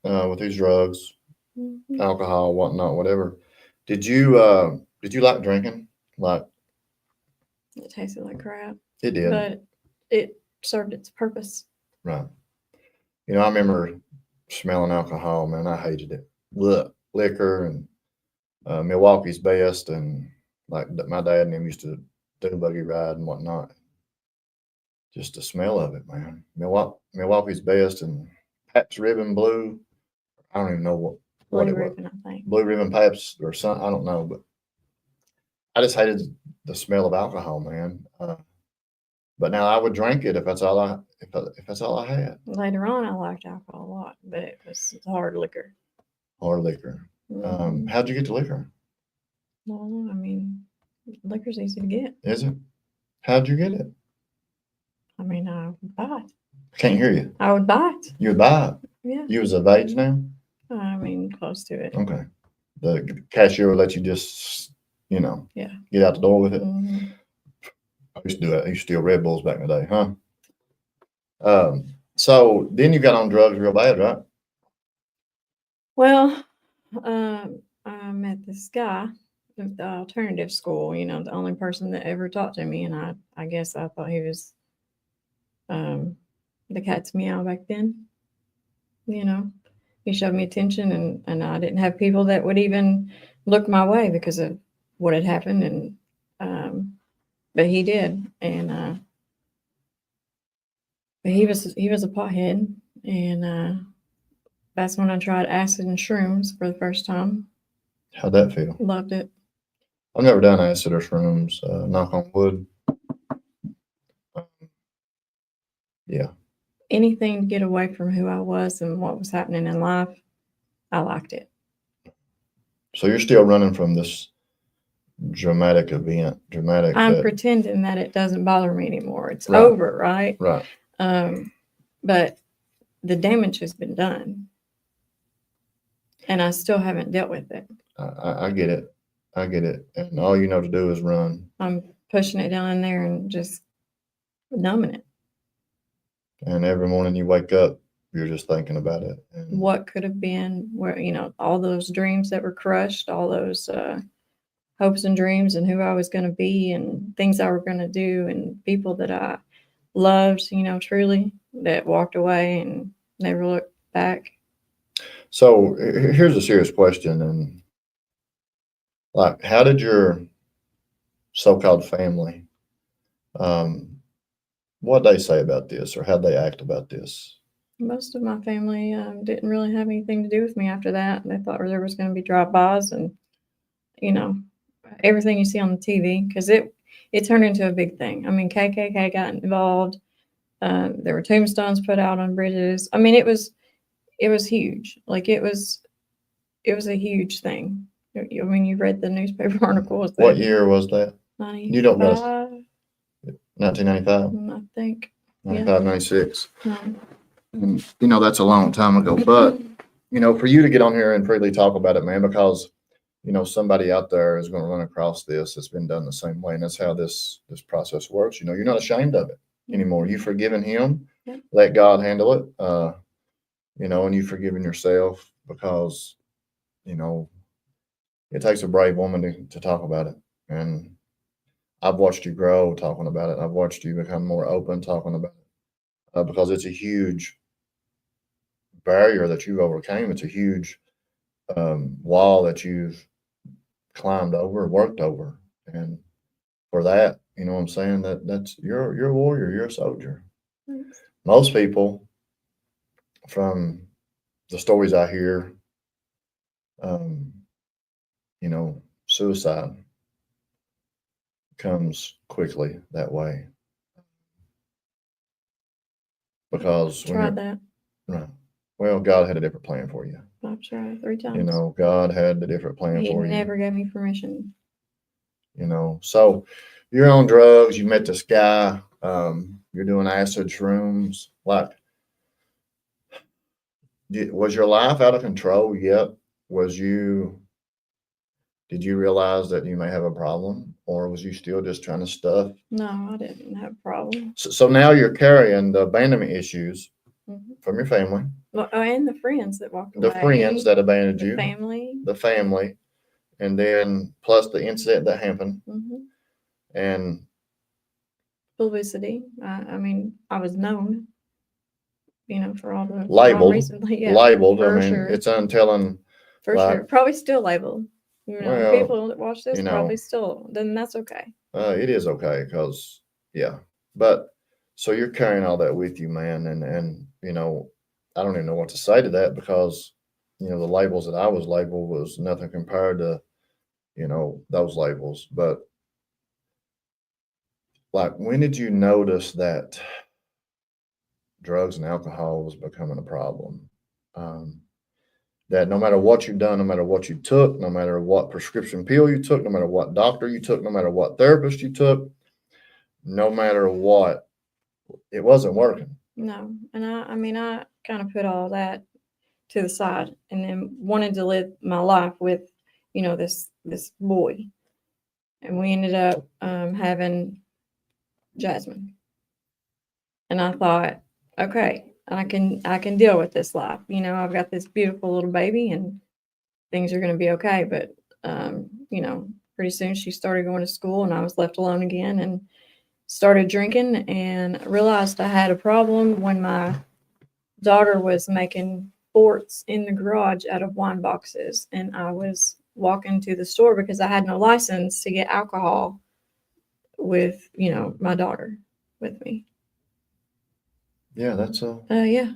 Speaker 3: with these drugs, alcohol, whatnot, whatever. Did you like drinking? Like,
Speaker 4: it tasted like crap.
Speaker 3: It did,
Speaker 4: but it served its purpose.
Speaker 3: Right. I remember smelling alcohol, man. I hated it. Look, liquor and Milwaukee's Best, and like my dad and him used to do buggy ride and whatnot. Just the smell of it, man. Milwaukee's Best and Pabst Ribbon Blue. I don't even know what
Speaker 4: Blue
Speaker 3: it
Speaker 4: Ribbon,
Speaker 3: was.
Speaker 4: I think.
Speaker 3: Blue Ribbon Pabst or something. I don't know, but I just hated the smell of alcohol, man. But now I would drink it if that's all I had.
Speaker 4: Later on, I liked alcohol a lot, but it was hard liquor.
Speaker 3: Hard liquor. How'd you get to liquor?
Speaker 4: Well, I mean, liquor's easy to get.
Speaker 3: Is it? How'd you get it?
Speaker 4: I mean, I would buy it.
Speaker 3: I can't hear you.
Speaker 4: I would buy it.
Speaker 3: You would buy it?
Speaker 4: Yeah.
Speaker 3: You was of age now?
Speaker 4: I mean, close to it.
Speaker 3: Okay. The cashier would let you just, get out the door with it.
Speaker 4: Mm-hmm.
Speaker 3: I used to do that. I used to steal Red Bulls back in the day, huh? So then you got on drugs real bad, right?
Speaker 4: Well, I met this guy at the alternative school, the only person that ever talked to me. And I guess I thought he was the cat's meow back then. you know, he showed me attention, and I didn't have people that would even look my way because of what had happened. And, but he did. And, but he was a pothead. And, that's when I tried acid and shrooms for the first time.
Speaker 3: How'd that feel?
Speaker 4: Loved it.
Speaker 3: I've never done acid or shrooms, knock on wood. Yeah.
Speaker 4: Anything to get away from who I was and what was happening in life, I liked it.
Speaker 3: So you're still running from this dramatic event,
Speaker 4: I'm pretending that it doesn't bother me anymore. It's
Speaker 3: Right.
Speaker 4: over, right?
Speaker 3: Right.
Speaker 4: But the damage has been done, and I still haven't dealt with it.
Speaker 3: I get it. I get it. And all you know to do is run.
Speaker 4: I'm pushing it down in there and just numbing it.
Speaker 3: And every morning you wake up, you're just thinking about it. And
Speaker 4: What could have been, where, all those dreams that were crushed, all those hopes and dreams, and who I was going to be, and things I were going to do, and people that I loved, truly, that walked away and never looked back.
Speaker 3: So here's a serious question. And like, how did your so-called family, what they say about this, or how they act about this?
Speaker 4: Most of my family didn't really have anything to do with me after that. They thought there was going to be drive-bys and, everything you see on the TV, because it turned into a big thing. I mean, KKK got involved. There were tombstones put out on bridges. I mean, it was huge. Like, it was a huge thing. I mean, you read the newspaper articles.
Speaker 3: What year was that?
Speaker 4: 95,
Speaker 3: You don't know. 1995?
Speaker 4: I think.
Speaker 3: 95, 96.
Speaker 4: No.
Speaker 3: And, that's a long time ago. But, for you to get on here and freely talk about it, man, because, somebody out there is going to run across this. It's been done the same way. And that's how this process works. You're not ashamed of it anymore. You've forgiven him.
Speaker 4: Yeah.
Speaker 3: Let God handle it. And you've forgiven yourself, because, it takes a brave woman to talk about it. And I've watched you grow talking about it. I've watched you become more open talking about it, because it's a huge barrier that you've overcame. It's a huge wall that you've climbed over, worked over. And for that, you know what I'm saying? That's you're a warrior, you're a soldier.
Speaker 4: Thanks.
Speaker 3: Most people, from the stories I hear, suicide comes quickly that way. Because
Speaker 4: Tried that.
Speaker 3: Right. Well, God had a different plan for you.
Speaker 4: I've tried 3 times.
Speaker 3: God had a different plan
Speaker 4: He
Speaker 3: for you.
Speaker 4: never gave me permission.
Speaker 3: So you're on drugs, you met this guy, you're doing acid, shrooms. Like, was your life out of control yet? Did you realize that you may have a problem, or was you still just trying to stuff?
Speaker 4: No, I didn't have a problem.
Speaker 3: So now you're carrying the abandonment issues from your family.
Speaker 4: Well, and the friends that walked away.
Speaker 3: The friends that abandoned you.
Speaker 4: The family.
Speaker 3: And then plus the incident that happened.
Speaker 4: Mm-hmm.
Speaker 3: And
Speaker 4: publicity. I mean, I was known, for all the
Speaker 3: labeled.
Speaker 4: Yeah,
Speaker 3: Labeled. I mean,
Speaker 4: sure.
Speaker 3: it's untelling.
Speaker 4: For sure. Probably still labeled.
Speaker 3: Well,
Speaker 4: people that watch this probably still, then that's okay.
Speaker 3: It is okay, because, yeah. But so you're carrying all that with you, man. And I don't even know what to say to that, because, the labels that I was labeled was nothing compared to, those labels. But like, when did you notice that drugs and alcohol was becoming a problem? That no matter what you've done, no matter what you took, no matter what prescription pill you took, no matter what doctor you took, no matter what therapist you took, no matter what, it wasn't working.
Speaker 4: No. And I kind of put all that to the side, and then wanted to live my life with, this boy. And we ended up having Jasmine. And I thought, okay, I can deal with this life. I've got this beautiful little baby, and things are going to be okay. But, pretty soon she started going to school, and I was left alone again, and started drinking, and realized I had a problem when my daughter was making forts in the garage out of wine boxes. And I was walking to the store because I had no license to get alcohol with, my daughter with me.
Speaker 3: Yeah, that's
Speaker 4: Yeah.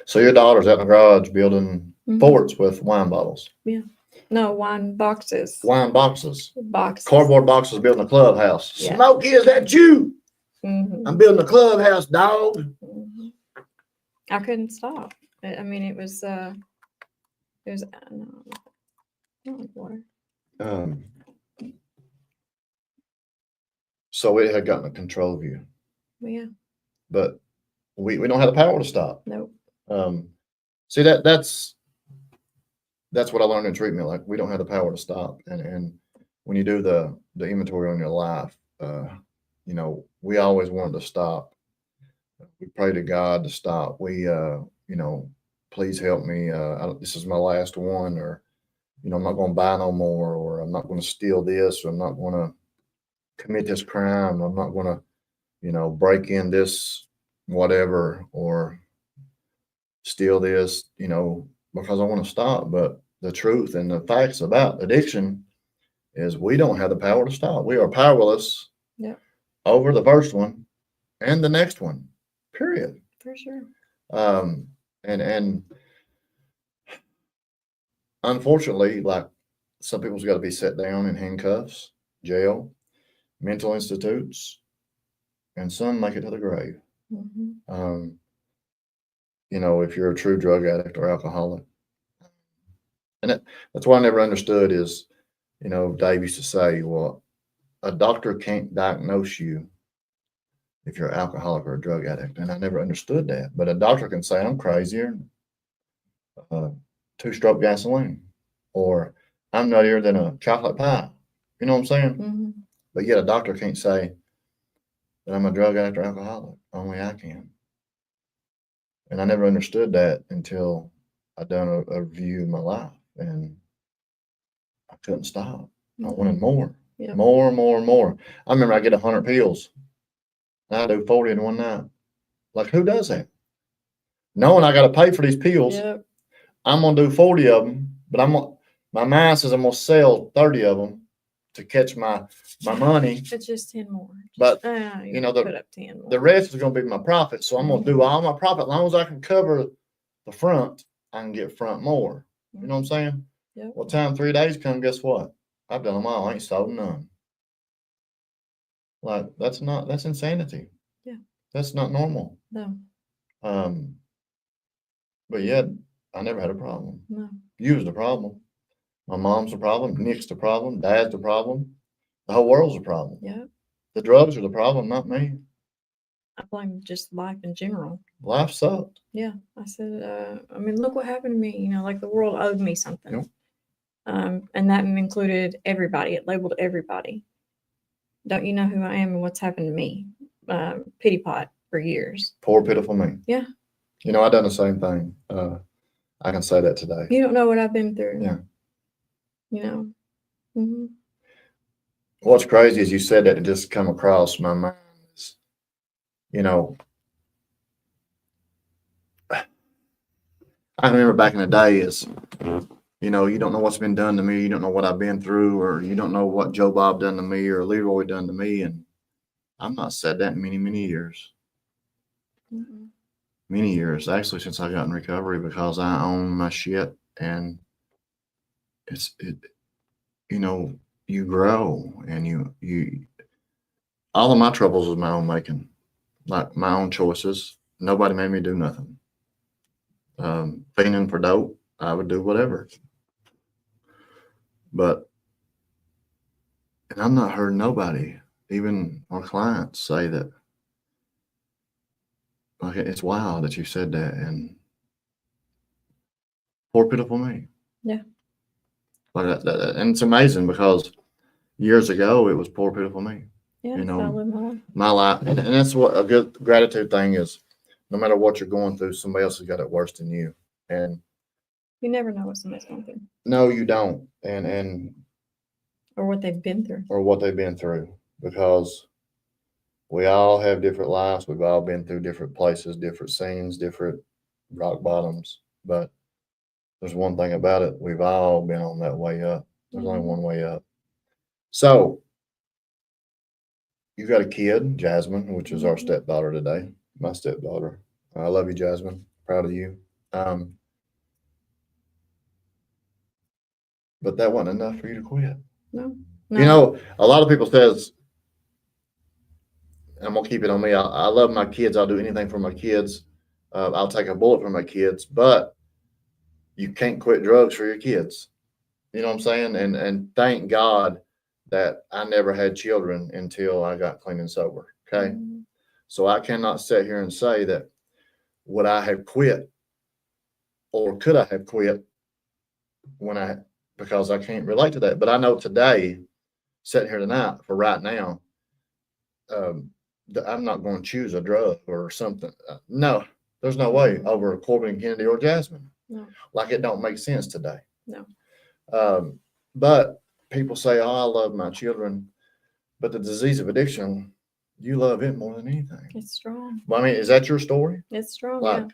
Speaker 3: So your daughter's out in the garage building
Speaker 4: Mhm.
Speaker 3: forts with wine bottles,
Speaker 4: No, wine boxes.
Speaker 3: wine boxes,
Speaker 4: Boxes.
Speaker 3: cardboard boxes, building a clubhouse.
Speaker 4: Yeah.
Speaker 3: Smokey, is that you?
Speaker 4: Mhm.
Speaker 3: I'm building a clubhouse, dog.
Speaker 4: Mhm. I couldn't stop. I mean, it was no, not like water.
Speaker 3: So it had gotten control of you,
Speaker 4: But yeah,
Speaker 3: but we don't have the power to stop.
Speaker 4: nope.
Speaker 3: See that's what I learned in treatment. Like, we don't have the power to stop. And when you do the inventory on your life, we always wanted to stop. We pray to God to stop. We, please help me. This is my last one, or, I'm not going to buy no more, or I'm not going to steal this, or I'm not going to commit this crime. I'm not going to, break in this, whatever, or steal this, because I want to stop. But the truth and the facts about addiction is we don't have the power to stop. We are powerless over the first one and the next one, period.
Speaker 4: For sure.
Speaker 3: And unfortunately, like, some people's got to be set down in handcuffs, jail, mental institutes, and some make it to the grave.
Speaker 4: Mm-hmm.
Speaker 3: If you're a true drug addict or alcoholic. And that's what I never understood is, Dave used to say, well, a doctor can't diagnose you if you're an alcoholic or a drug addict. And I never understood that. But a doctor can say, I'm crazier, 2-stroke gasoline, or I'm nuttier than a chocolate pie. You know what I'm saying?
Speaker 4: Mm-hmm.
Speaker 3: But yet a doctor can't say that I'm a drug addict or alcoholic. Only I can. And I never understood that until I done a review of my life, and I couldn't stop.
Speaker 4: Mm-hmm.
Speaker 3: I wanted more,
Speaker 4: Yep.
Speaker 3: more and more and more. I remember I get 100 pills, and I do 40 in one night. Like, who does that? Knowing I got to pay for these pills,
Speaker 4: Yep.
Speaker 3: I'm gonna do 40 of them, but my mind says I'm gonna sell 30 of them to catch my money.
Speaker 4: It's just 10 more.
Speaker 3: But
Speaker 4: you put up 10 more.
Speaker 3: The rest is gonna be my profit. So I'm gonna do all my profit. As long as I can cover the front, I can get front more. You know what I'm saying?
Speaker 4: Yep.
Speaker 3: Well, time 3 days come, guess what? I've done them all. I ain't sold none. Like, that's insanity.
Speaker 4: Yeah.
Speaker 3: That's not normal.
Speaker 4: No.
Speaker 3: But yet I never had a problem.
Speaker 4: No.
Speaker 3: You was the problem. My mom's the problem. Nick's the problem. Dad's the problem. The whole world's the problem.
Speaker 4: Yeah.
Speaker 3: The drugs are the problem, not me.
Speaker 4: I blame just life in general.
Speaker 3: Life sucked.
Speaker 4: Yeah. I said, look what happened to me. Like the world owed me something.
Speaker 3: Yep.
Speaker 4: And that included everybody. It labeled everybody. Don't you know who I am and what's happened to me? Pity pot for years.
Speaker 3: Poor, pitiful me.
Speaker 4: Yeah.
Speaker 3: I done the same thing. I can say that today.
Speaker 4: You don't know what I've been through.
Speaker 3: Yeah.
Speaker 4: Mm-hmm.
Speaker 3: What's crazy is you said that, it just come across my mind is, I remember back in the day is, you don't know what's been done to me. You don't know what I've been through, or you don't know what Joe Bob done to me or Leroy done to me. And I've not said that in many, many years.
Speaker 4: Mm-hmm.
Speaker 3: Many years, actually, since I got in recovery, because I own my shit, and you grow, and you all of my troubles was my own making, like my own choices. Nobody made me do nothing. Fiending for dope, I would do whatever. And I'm not heard nobody, even our clients, say that. Like, it's wild that you said that, and poor, pitiful me.
Speaker 4: Yeah.
Speaker 3: Like that, and it's amazing because years ago it was poor, pitiful me.
Speaker 4: Yeah. I live my life.
Speaker 3: My life, and that's what a good gratitude thing is. No matter what you're going through, somebody else has got it worse than you, and
Speaker 4: you never know what somebody's going through.
Speaker 3: No, you don't, and
Speaker 4: or what they've been through,
Speaker 3: because we all have different lives. We've all been through different places, different scenes, different rock bottoms. But there's one thing about it. We've all been on that way up. There's only
Speaker 4: Mhm.
Speaker 3: one way up. So you got a kid, Jasmine, which is our
Speaker 4: Mhm.
Speaker 3: stepdaughter today, my stepdaughter. I love you, Jasmine. Proud of you. But that wasn't enough for you to quit.
Speaker 4: No.
Speaker 3: You know, a lot of people says, I'm gonna keep it on me. I love my kids. I'll do anything for my kids. I'll take a bullet for my kids, but you can't quit drugs for your kids. You know what I'm saying? And thank God that I never had children until I got clean and sober. Okay.
Speaker 4: Mhm.
Speaker 3: So I cannot sit here and say that would I have quit or could I have quit when because I can't relate to that. But I know today, sitting here tonight for right now, um, I'm not going to choose a drug or something. No, there's no way over Corbin Kennedy or Jasmine.
Speaker 4: No.
Speaker 3: Like it don't make sense today.
Speaker 4: No.
Speaker 3: But people say, "Oh, I love my children," but the disease of addiction, you love it more than anything.
Speaker 4: It's strong.
Speaker 3: Well, I mean, is that your story?
Speaker 4: It's strong.
Speaker 3: Like,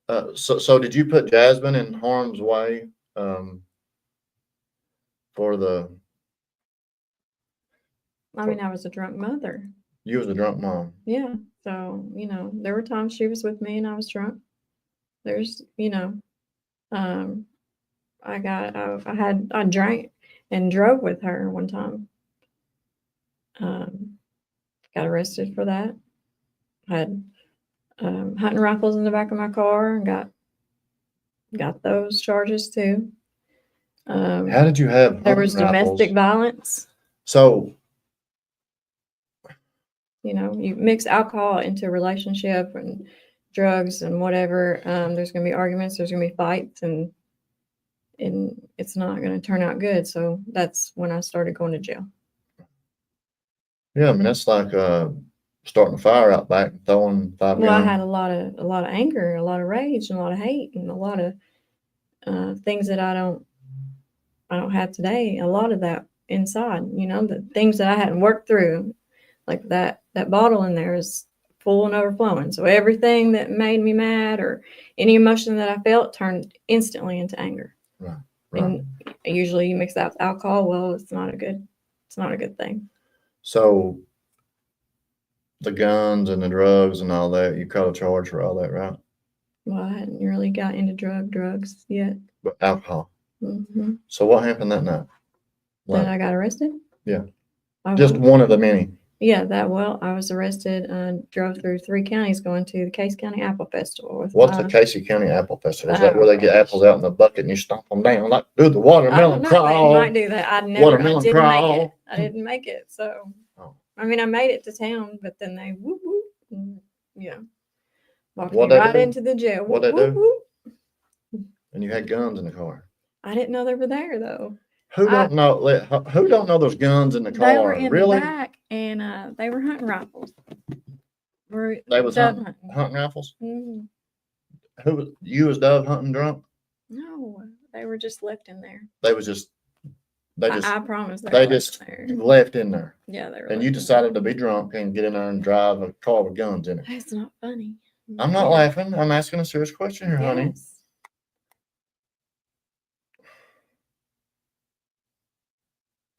Speaker 4: Yeah.
Speaker 3: so did you put Jasmine in harm's way for the?
Speaker 4: I mean, I was a drunk mother.
Speaker 3: You was a drunk mom.
Speaker 4: Yeah. So, there were times she was with me and I was drunk. There's, I drank and drove with her one time. Got arrested for that. Had hunting rifles in the back of my car and got those charges too.
Speaker 3: How did you have?
Speaker 4: There was domestic violence.
Speaker 3: So,
Speaker 4: You mix alcohol into a relationship and drugs and whatever. There's going to be arguments. There's going to be fights, and it's not going to turn out good. So that's when I started going to jail.
Speaker 3: yeah, I mean that's like starting a fire out back, throwing 5
Speaker 4: Well, I
Speaker 3: gallon.
Speaker 4: had a lot of anger, a lot of rage, and a lot of hate, and a lot of things that I don't have today. A lot of that inside, the things that I hadn't worked through, like that bottle in there is full and overflowing. So everything that made me mad or any emotion that I felt turned instantly into anger.
Speaker 3: Right.
Speaker 4: And usually you mix that with alcohol. Well, it's not a good thing.
Speaker 3: So the guns and the drugs and all that, you caught a charge for all that, right?
Speaker 4: Well, I hadn't really got into drugs yet.
Speaker 3: But alcohol.
Speaker 4: Mm-hmm.
Speaker 3: So what happened that night?
Speaker 4: Then I got arrested.
Speaker 3: Yeah. Just one of the many.
Speaker 4: Yeah, I was arrested and drove through 3 counties going to the Case County Apple Festival.
Speaker 3: What's the Casey County Apple Festival? Is that where they get apples out in the bucket and you stomp them down like do the watermelon crawl?
Speaker 4: They might do that. I didn't make it. So, I mean, I made it to town, but then they whoop whoop, walked me right into the jail.
Speaker 3: What they do? And you had guns in the car.
Speaker 4: I didn't know they were there though.
Speaker 3: Who don't know there's guns in the car?
Speaker 4: They were in
Speaker 3: really?
Speaker 4: the back, and they were hunting rifles.
Speaker 3: They was hunting rifles?
Speaker 4: Mm-hmm.
Speaker 3: You was dove hunting drunk?
Speaker 4: No, they were just left in there.
Speaker 3: I
Speaker 4: promise
Speaker 3: they just left in there.
Speaker 4: Yeah, they were.
Speaker 3: And you decided to be drunk and get in there and drive a car with guns in it.
Speaker 4: That's not funny.
Speaker 3: I'm not laughing. I'm asking a serious question here, honey.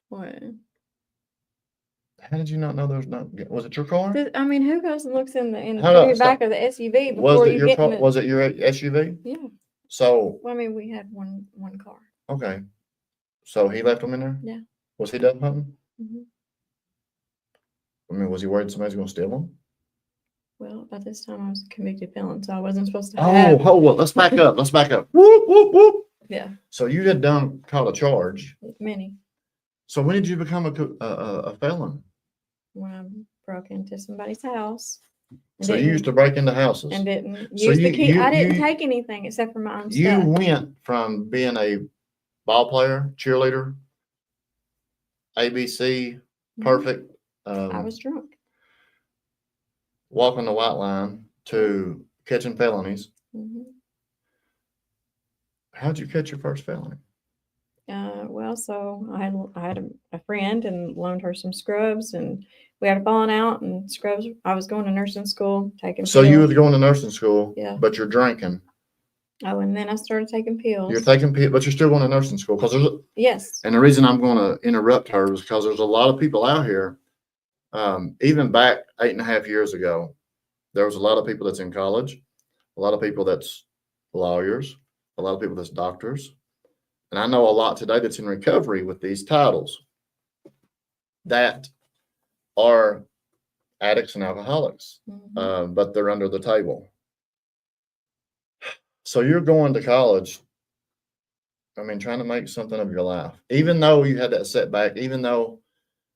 Speaker 4: What?
Speaker 3: How did you not know there was no? Was it your car?
Speaker 4: I mean, who goes and looks in the back of the SUV before you get in the...
Speaker 3: Was it your SUV?
Speaker 4: Yeah.
Speaker 3: So.
Speaker 4: Well, I mean, we had one car.
Speaker 3: Okay. So he left them in there?
Speaker 4: Yeah.
Speaker 3: Was he done hunting?
Speaker 4: Mm-hmm.
Speaker 3: I mean, was he worried somebody's going to steal them?
Speaker 4: Well, by this time I was a convicted felon, so I wasn't supposed to have...
Speaker 3: Oh, well, let's back up. Whoop, whoop, whoop.
Speaker 4: Yeah.
Speaker 3: So you had caught a charge.
Speaker 4: Many.
Speaker 3: So when did you become a felon?
Speaker 4: When I broke into somebody's house.
Speaker 3: So you used to break into houses?
Speaker 4: And didn't use the key. I didn't take anything except for my own stuff.
Speaker 3: You went from being a ball player, cheerleader, ABC, perfect.
Speaker 4: I was drunk.
Speaker 3: Walking the white line to catching felonies.
Speaker 4: Mm-hmm.
Speaker 3: How'd you catch your first felony?
Speaker 4: Well, so I had a friend and loaned her some scrubs, and we had a falling out. And scrubs, I was going to nursing school, taking.
Speaker 3: So you was going to nursing school,
Speaker 4: yeah.
Speaker 3: But you're drinking.
Speaker 4: Oh, and then I started taking pills.
Speaker 3: You're taking pills, but you're still going to nursing school because there's.
Speaker 4: Yes.
Speaker 3: And the reason I'm going to interrupt her is because there's a lot of people out here. Even back 8.5 years ago, there was a lot of people that's in college, a lot of people that's lawyers, a lot of people that's doctors, and I know a lot today that's in recovery with these titles that are addicts and alcoholics, but they're under the table. So you're going to college, I mean, trying to make something of your life, even though you had that setback, even though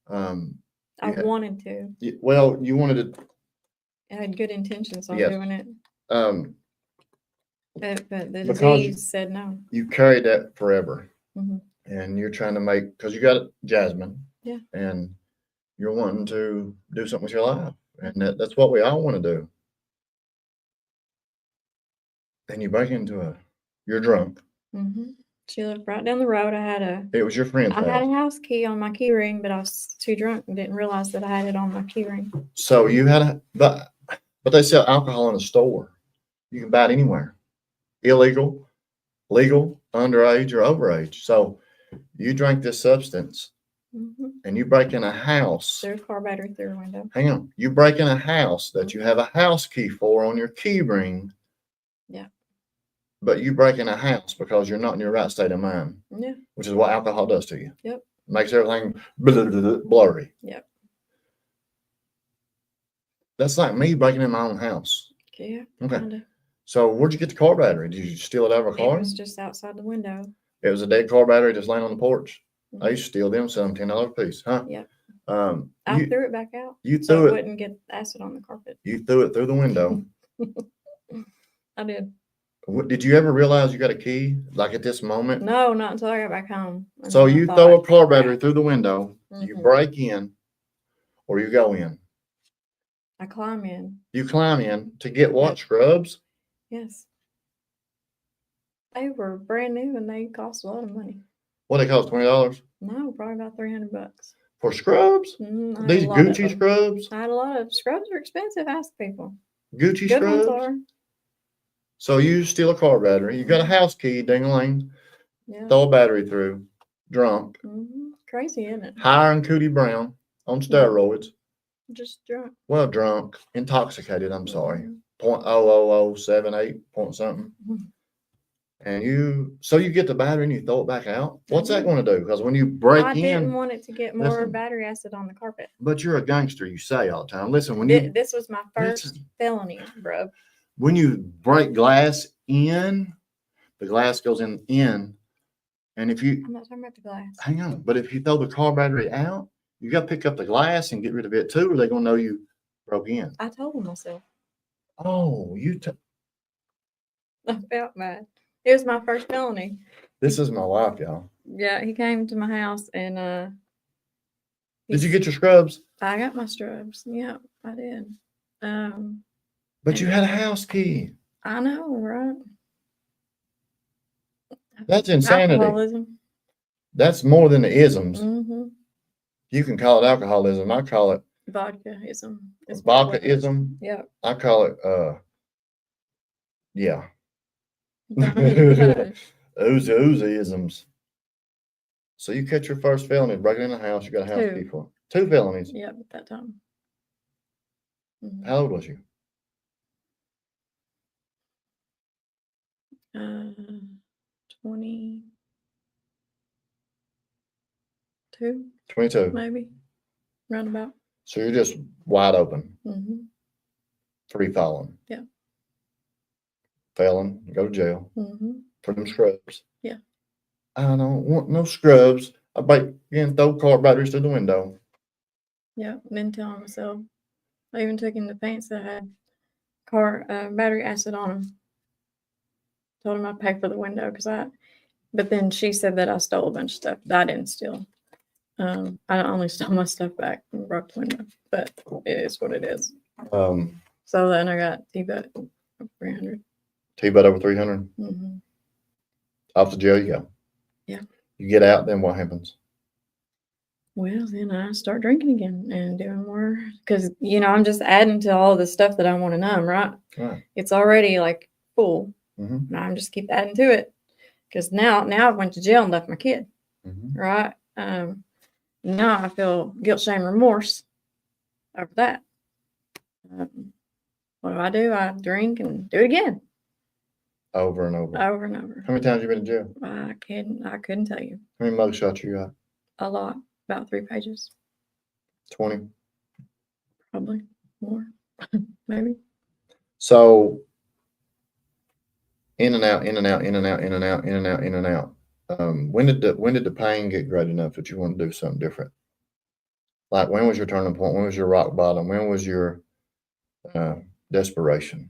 Speaker 4: I wanted to.
Speaker 3: you wanted to.
Speaker 4: I had good intentions on
Speaker 3: Yes.
Speaker 4: doing it,
Speaker 3: Um,
Speaker 4: but the
Speaker 3: Because
Speaker 4: disease said no.
Speaker 3: you carried that forever,
Speaker 4: Mhm.
Speaker 3: and you're trying to make, because you got Jasmine,
Speaker 4: Yeah.
Speaker 3: and you're wanting to do something with your life, and that's what we all want to do. And you break into you're drunk.
Speaker 4: Mm-hmm. She lived right down the road.
Speaker 3: It was your friend's
Speaker 4: I had a
Speaker 3: house.
Speaker 4: house key on my key ring, but I was too drunk and didn't realize that I had it on my key ring.
Speaker 3: So you had but they sell alcohol in a store. You can buy it anywhere. Illegal, legal, underage or overage. So you drank this substance and you break in a house.
Speaker 4: There's a car battery through a window.
Speaker 3: Hang on. You break in a house that you have a house key for on your key ring.
Speaker 4: Yeah.
Speaker 3: But you break in a house because you're not in your right state of mind.
Speaker 4: Yeah.
Speaker 3: Which is what alcohol does to you.
Speaker 4: Yep.
Speaker 3: Makes everything blurry.
Speaker 4: Yep.
Speaker 3: That's like me breaking in my own house.
Speaker 4: Yeah.
Speaker 3: Okay.
Speaker 4: Kinda.
Speaker 3: So where'd you get the car battery? Did you steal it out of a car?
Speaker 4: It was just outside the window.
Speaker 3: It was a dead car battery just laying on the porch.
Speaker 4: Mhm.
Speaker 3: I used to steal them, sell them $10 a piece, huh?
Speaker 4: Yep.
Speaker 3: I
Speaker 4: threw it back out.
Speaker 3: You
Speaker 4: so
Speaker 3: threw
Speaker 4: it
Speaker 3: it.
Speaker 4: wouldn't get acid on the carpet.
Speaker 3: You threw it through the window.
Speaker 4: I did.
Speaker 3: Did you ever realize you got a key? Like at this moment?
Speaker 4: No, not until I got back home. And
Speaker 3: So
Speaker 4: then I
Speaker 3: you
Speaker 4: thought,
Speaker 3: throw a car battery
Speaker 4: crap.
Speaker 3: through the window, you
Speaker 4: Mhm.
Speaker 3: break in, or you go in.
Speaker 4: I climb in.
Speaker 3: You climb in to get what?
Speaker 4: Yep.
Speaker 3: Scrubs?
Speaker 4: Yes. They were brand new and they cost a lot of money.
Speaker 3: What they cost? $20
Speaker 4: No, probably about $300.
Speaker 3: for scrubs?
Speaker 4: I had
Speaker 3: These
Speaker 4: a lot of
Speaker 3: Gucci
Speaker 4: them.
Speaker 3: scrubs?
Speaker 4: I had a lot of scrubs are expensive. Ask people.
Speaker 3: Gucci
Speaker 4: Good ones
Speaker 3: scrubs?
Speaker 4: are.
Speaker 3: So you steal a car battery. You got a house key, ding-a-ling,
Speaker 4: Yeah.
Speaker 3: throw a battery through, drunk,
Speaker 4: Crazy, isn't it?
Speaker 3: higher than Cootie Brown on steroids.
Speaker 4: Just drunk.
Speaker 3: Well, drunk, intoxicated, I'm sorry.
Speaker 4: Mhm.
Speaker 3: 0.00078 point something.
Speaker 4: Mhm.
Speaker 3: And you get the battery and you throw it back out. What's that going to do? Because when you break
Speaker 4: I
Speaker 3: in,
Speaker 4: didn't want it to get more
Speaker 3: listen.
Speaker 4: battery acid on the carpet.
Speaker 3: but you're a gangster, you say all the time. Listen, when you
Speaker 4: This was my first felony, bro.
Speaker 3: when you break glass in, the glass goes in, and if you
Speaker 4: I'm not talking about the glass.
Speaker 3: hang on, but if you throw the car battery out, you got to pick up the glass and get rid of it too, or they're gonna know you broke in.
Speaker 4: I told myself.
Speaker 3: Oh,
Speaker 4: I felt bad. It was my first felony.
Speaker 3: this is my wife, y'all.
Speaker 4: Yeah, he came to my house and
Speaker 3: Did you get your scrubs?
Speaker 4: I got my strubs. Yeah, I did.
Speaker 3: But you had a house key.
Speaker 4: I know, right?
Speaker 3: That's insanity.
Speaker 4: Alcoholism.
Speaker 3: That's more than the isms.
Speaker 4: Mm-hmm.
Speaker 3: You can call it alcoholism. I call it
Speaker 4: Vodkaism. is what it is.
Speaker 3: vodkaism.
Speaker 4: Yeah.
Speaker 3: I call it yeah.
Speaker 4: Vodka.
Speaker 3: Uzi-isms. So you catch your first felony, breaking in the house, you got a house
Speaker 4: Two.
Speaker 3: key for 2 felonies.
Speaker 4: Yeah, at that time. Mhm.
Speaker 3: How old was you?
Speaker 4: 22,
Speaker 3: 22.
Speaker 4: maybe. Roundabout.
Speaker 3: So you're just wide open,
Speaker 4: Mm-hmm.
Speaker 3: free falling.
Speaker 4: Yeah.
Speaker 3: Felon, go to jail
Speaker 4: Mm-hmm.
Speaker 3: for them scrubs.
Speaker 4: Yeah.
Speaker 3: I don't want no scrubs. I break in, throw car batteries through the window.
Speaker 4: Yeah, been telling myself. I even took in the pants that had battery acid on them. Told him I'd pay for the window but then she said that I stole a bunch of stuff that I didn't steal. I only stole my stuff back and broke the window, but it is what it is. So then I got T-Butt 300.
Speaker 3: T-Butt over 300.
Speaker 4: Mm-hmm.
Speaker 3: Off to jail you go.
Speaker 4: Yeah.
Speaker 3: You get out, then what happens?
Speaker 4: Well, then I start drinking again and doing more because, I'm just adding to all the stuff that I want to numb, right?
Speaker 3: Right.
Speaker 4: It's already like full.
Speaker 3: Mhm.
Speaker 4: And I'm just keep adding to it because now I went to jail and left my kid.
Speaker 3: Mhm.
Speaker 4: Right. Now I feel guilt, shame, remorse over that. What do? I drink and do it again
Speaker 3: Over and over.
Speaker 4: over and over.
Speaker 3: How many times you been in jail?
Speaker 4: I couldn't tell you.
Speaker 3: How many mug shots you got?
Speaker 4: A lot, about 3 pages,
Speaker 3: 20.
Speaker 4: probably more, maybe.
Speaker 3: So in and out, in and out, in and out, in and out, in and out, in and out. When did the pain get great enough that you want to do something different? Like when was your turning point? When was your rock bottom? When was your desperation?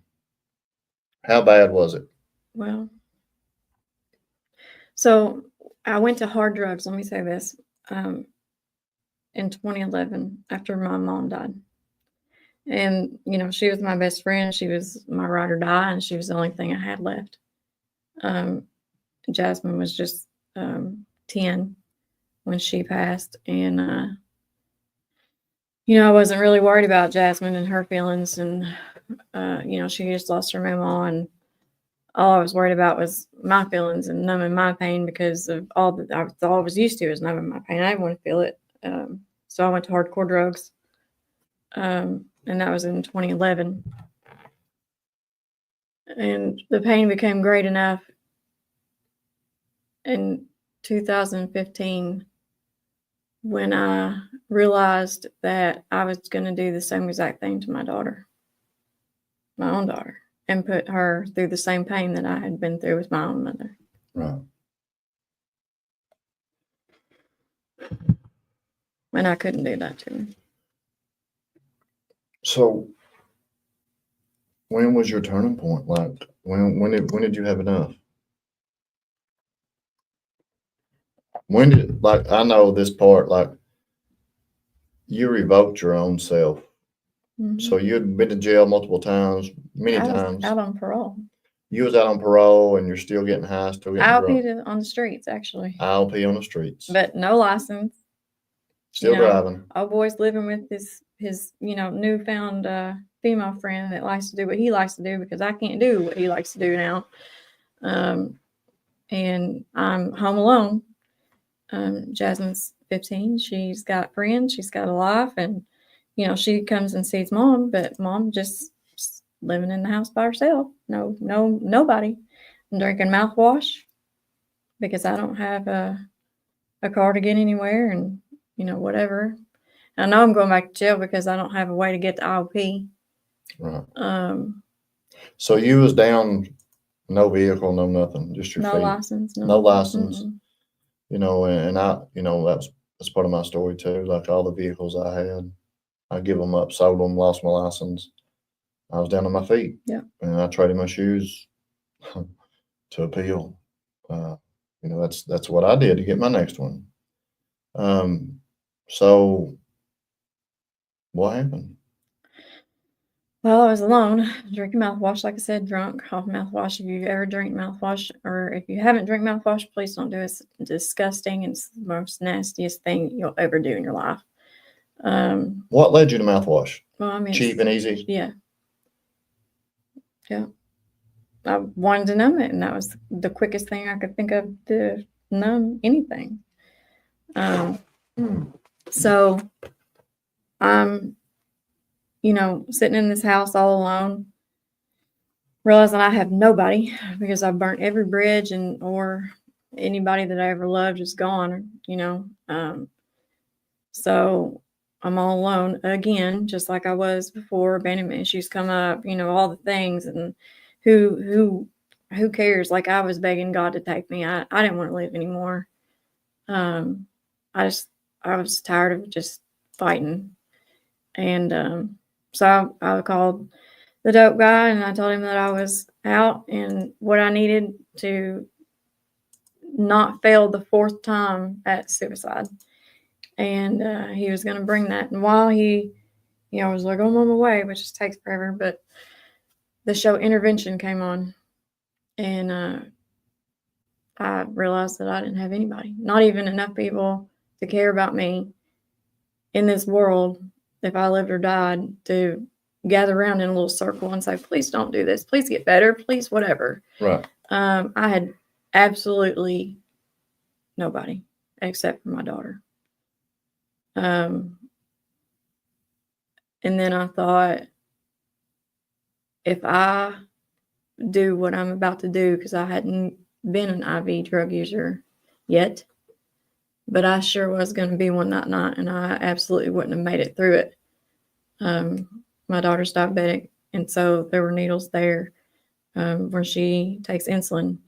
Speaker 3: How bad was it?
Speaker 4: Well, so I went to hard drugs. Let me say this. In 2011, after my mom died, and she was my best friend. She was my ride or die, and she was the only thing I had left. Jasmine was just 10 when she passed, and I wasn't really worried about Jasmine and her feelings, and she just lost her mama, and all I was worried about was my feelings and numbing my pain because of all that all I was used to is numbing my pain. I didn't want to feel it, so I went to hardcore drugs, and that was in 2011, and the pain became great enough in 2015 when I realized that I was going to do the same exact thing to my daughter, my own daughter, and put her through the same pain that I had been through with my own mother.
Speaker 3: Right.
Speaker 4: And I couldn't do that to her.
Speaker 3: So when was your turning point? Like when did you have enough? When did, like, I know this part, like you revoked your own self.
Speaker 4: Mhm.
Speaker 3: So you had been to jail multiple times, many
Speaker 4: I was
Speaker 3: times.
Speaker 4: out on parole.
Speaker 3: You was out on parole and you're still getting high, still getting drunk.
Speaker 4: ILP on the streets, actually,
Speaker 3: ILP on the streets.
Speaker 4: but no license.
Speaker 3: Still driving.
Speaker 4: Old boy's living with his newfound female friend that likes to do what he likes to do because I can't do what he likes to do now. And I'm home alone. Jasmine's 15. She's got friends. She's got a life, and she comes and sees mom, but mom just living in the house by herself. Nobody. I'm drinking mouthwash because I don't have a car to get anywhere, and whatever. I know I'm going back to jail because I don't have a way to get to IOP.
Speaker 3: Right. So you was down, no vehicle, no nothing, just your
Speaker 4: no
Speaker 3: feet.
Speaker 4: license,
Speaker 3: No license.
Speaker 4: Mm-mm.
Speaker 3: And I, that's part of my story too. Like all the vehicles I had, I give them up, sold them, lost my license. I was down on my feet.
Speaker 4: Yeah.
Speaker 3: And I traded my shoes to appeal. That's what I did to get my next one. So what happened?
Speaker 4: Well, I was alone, drinking mouthwash, like I said, drunk off mouthwash. If you ever drink mouthwash, or if you haven't drank mouthwash, please don't do it. It's disgusting. It's the most nastiest thing you'll ever do in your life.
Speaker 3: What led you to mouthwash?
Speaker 4: Well, I mean,
Speaker 3: Cheap and easy?
Speaker 4: Yeah. Yeah. I wanted to numb it, and that was the quickest thing I could think of to numb anything. So I'm, sitting in this house all alone, realizing I have nobody because I've burnt every bridge or anybody that I ever loved is gone, so I'm all alone again, just like I was before. Abandonment issues come up, all the things, and who cares? Like I was begging God to take me. I didn't want to live anymore. I was tired of just fighting. And so I called the dope guy and I told him that I was out and what I needed to not fail the 4th time at suicide. And he was going to bring that. And while he, was like, I'm on my way, which just takes forever, but the show Intervention came on. And I realized that I didn't have anybody, not even enough people to care about me in this world if I lived or died to, gather around in a little circle and say, please don't do this. Please get better. Please, whatever.
Speaker 3: Right.
Speaker 4: I had absolutely nobody except for my daughter. And then I thought, if I do what I'm about to do, because I hadn't been an IV drug user yet, but I sure was going to be one that night, and I absolutely wouldn't have made it through it. My daughter's diabetic, and so there were needles there where she takes insulin,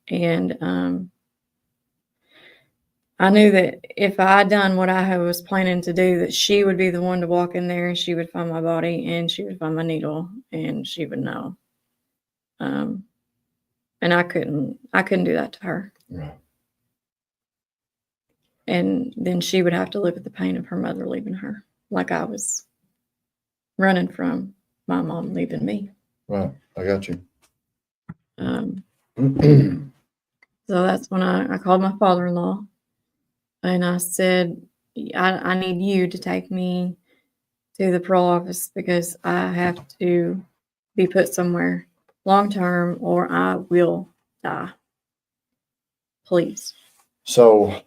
Speaker 4: and I knew that if I done what I was planning to do, that she would be the one to walk in there, and she would find my body, and she would find my needle, and she would know. And I couldn't do that to her.
Speaker 3: Right.
Speaker 4: And then she would have to live with the pain of her mother leaving her, like I was running from my mom leaving me.
Speaker 3: Right. I got you.
Speaker 4: So that's when I called my father-in-law, and I said, I need you to take me to the parole office, because I have to be put somewhere long-term or I will die. Please.
Speaker 3: So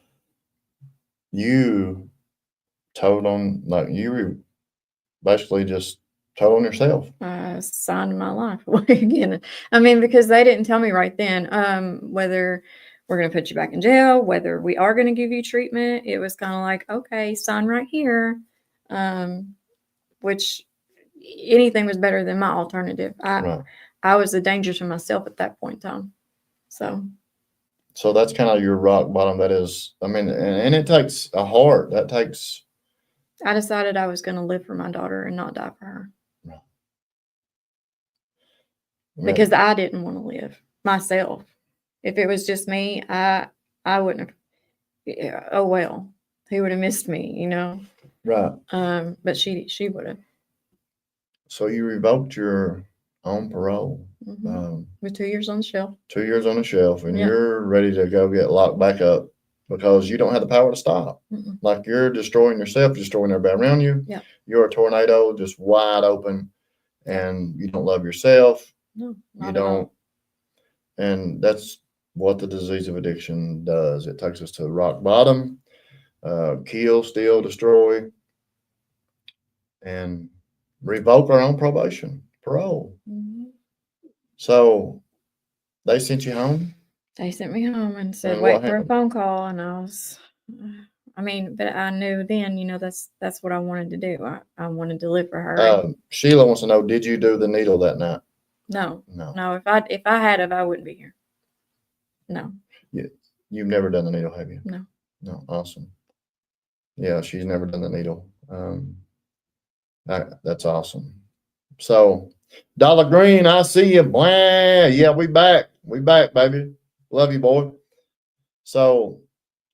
Speaker 3: you told on, like, you basically just told on yourself.
Speaker 4: I signed my life away again. I mean, because they didn't tell me right then whether we're going to put you back in jail, whether we are going to give you treatment. It was kind of like, okay, sign right here, which anything was better than my alternative. I was a danger to myself at that point in time. So
Speaker 3: that's kind of your rock bottom. That is, I mean, and it takes a heart. That takes.
Speaker 4: I decided I was going to live for my daughter and not die for her.
Speaker 3: Right.
Speaker 4: Because I didn't want to live myself. If it was just me, I wouldn't have. Yeah, oh well, he would have missed me, you know.
Speaker 3: Right.
Speaker 4: But she would have.
Speaker 3: So you revoked your own parole.
Speaker 4: With 2 years on the shelf.
Speaker 3: 2 years on the shelf, and
Speaker 4: Yeah.
Speaker 3: you're ready to go get locked back up because you don't have the power to stop.
Speaker 4: Mm-mm.
Speaker 3: Like, you're destroying yourself, destroying everybody around you.
Speaker 4: Yeah.
Speaker 3: You're a tornado, just wide open, and you don't love yourself.
Speaker 4: No, not
Speaker 3: You
Speaker 4: at
Speaker 3: don't.
Speaker 4: all.
Speaker 3: And that's what the disease of addiction does. It takes us to rock bottom, kill, steal, destroy, and revoke our own parole.
Speaker 4: Mm-hmm.
Speaker 3: So they sent you home?
Speaker 4: They sent me home and said,
Speaker 3: And
Speaker 4: wait
Speaker 3: what
Speaker 4: for a
Speaker 3: happened?
Speaker 4: phone call. And I was, but I knew then, you know, that's what I wanted to do. I wanted to live for her.
Speaker 3: Sheila wants to know, did you do the needle that night?
Speaker 4: No.
Speaker 3: No.
Speaker 4: If I had it, I wouldn't be here. No.
Speaker 3: You've never done the needle, have you?
Speaker 4: No.
Speaker 3: No. Awesome. Yeah, she's never done the needle. That's awesome. So, Dollar Green, I see you. Blah. Yeah, we back. We back, baby. Love you, boy. So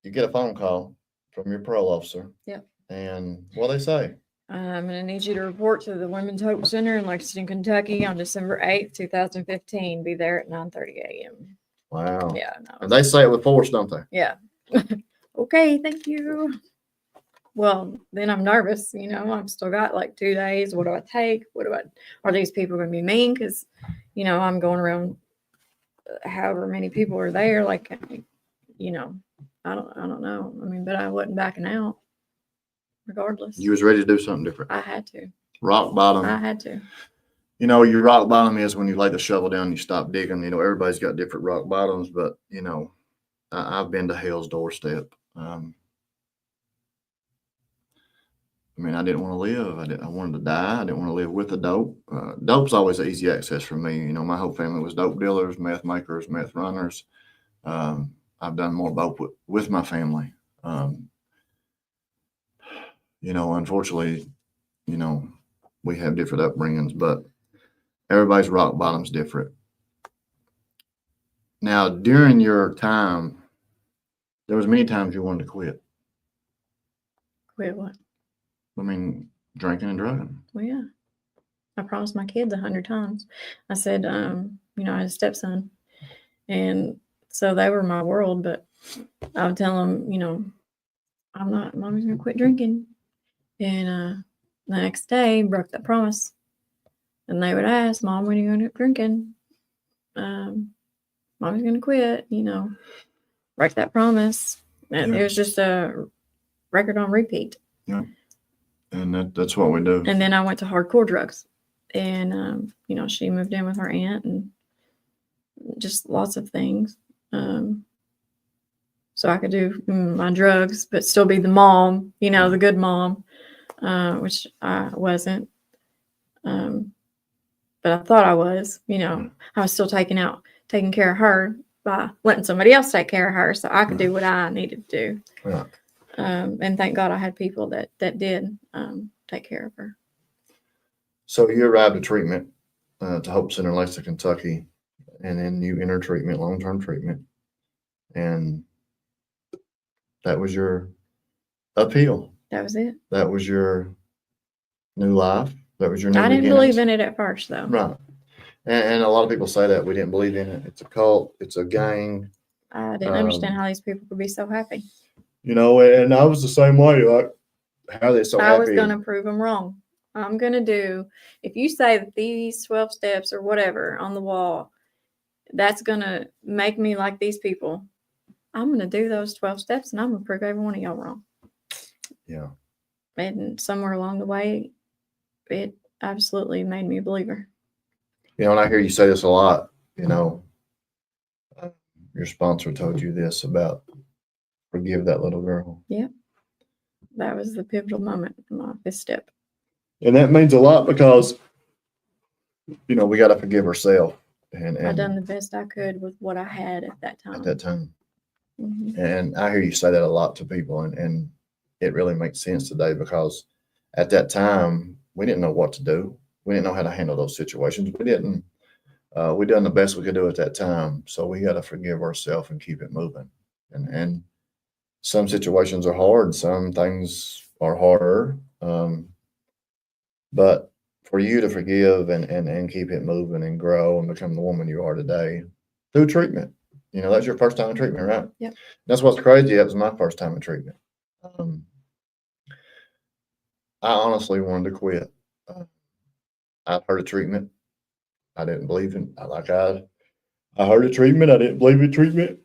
Speaker 3: you get a phone call from your parole officer.
Speaker 4: Yep.
Speaker 3: And what they say?
Speaker 4: I'm going to need you to report to the Women's Hope Center in Lexington, Kentucky on December 8th, 2015. Be there at 9:30 a.m.
Speaker 3: Wow.
Speaker 4: Yeah. No,
Speaker 3: And they say it with force, don't they?
Speaker 4: yeah. Okay, thank you. Well, then I'm nervous, you know, I've still got like 2 days. What do I take? Are these people going to be mean? Because, you know, I'm going around however many people are there. Like, you know, I don't know. I mean, but I wasn't backing out regardless.
Speaker 3: You was ready to do something different.
Speaker 4: I had to.
Speaker 3: Rock bottom.
Speaker 4: I had to.
Speaker 3: You know, your rock bottom is when you lay the shovel down and you stop digging. You know, everybody's got different rock bottoms, but, you know, I've been to hell's doorstep. I mean, I didn't want to live. I wanted to die. I didn't want to live with the dope. Dope's always an easy access for me. You know, my whole family was dope dealers, meth makers, meth runners. I've done more dope with my family. You know, unfortunately, you know, we have different upbringings, but everybody's rock bottom's different. Now, during your time, there was many times you wanted to quit.
Speaker 4: Quit what?
Speaker 3: I mean, drinking and drugging.
Speaker 4: Well, yeah. I promised my kids 100 times. I said, you know, I had a stepson, and so they were my world, but I would tell them, you know, Mommy's going to quit drinking. And the next day, broke that promise. And they would ask, Mom, when are you going to quit drinking? Mommy's going to quit, break that promise. And
Speaker 3: Yeah.
Speaker 4: it was just a record on repeat.
Speaker 3: Yeah. And that's what we do.
Speaker 4: And then I went to hardcore drugs. And, she moved in with her aunt and just lots of things. So I could do my drugs, but still be the mom, the good mom, which I wasn't. But I thought I was, I was still taking care of her by letting somebody else take care of her so I could do what I needed to do.
Speaker 3: Yeah.
Speaker 4: And thank God I had people that did take care of her.
Speaker 3: So you arrived at treatment to Hope Center, Lexington, Kentucky, and then you entered treatment, long-term treatment, and that was your appeal.
Speaker 4: That was it.
Speaker 3: That was your new life. That was your new
Speaker 4: I didn't
Speaker 3: beginnings.
Speaker 4: believe in it at first, though.
Speaker 3: Right. And a lot of people say that we didn't believe in it. It's a cult. It's a gang.
Speaker 4: I didn't understand how these people could be so happy.
Speaker 3: And I was the same way. Like, how are they so happy?
Speaker 4: I was going to prove them wrong. I'm going to do, if you say that these 12 steps or whatever on the wall, that's going to make me like these people, I'm going to do those 12 steps and I'm going to prove every one of y'all wrong.
Speaker 3: Yeah.
Speaker 4: And somewhere along the way, it absolutely made me a believer.
Speaker 3: And I hear you say this a lot, your sponsor told you this about forgive that little girl.
Speaker 4: Yep. That was the pivotal moment in my fifth step.
Speaker 3: And that means a lot because, we got to forgive ourselves. And
Speaker 4: I done the best I could with what I had at that time. Mm-hmm.
Speaker 3: And I hear you say that a lot to people. And it really makes sense today because at that time, we didn't know what to do. We didn't know how to handle those situations. We didn't. We done the best we could do at that time. So we got to forgive ourselves and keep it moving. And some situations are hard. Some things are harder. But for you to forgive and keep it moving and grow and become the woman you are today through treatment, that's your first time in treatment, right?
Speaker 4: Yep.
Speaker 3: That's what's crazy. That was my first time in treatment. I honestly wanted to quit. I'd heard of treatment. I didn't believe in. I heard of treatment. I didn't believe in treatment,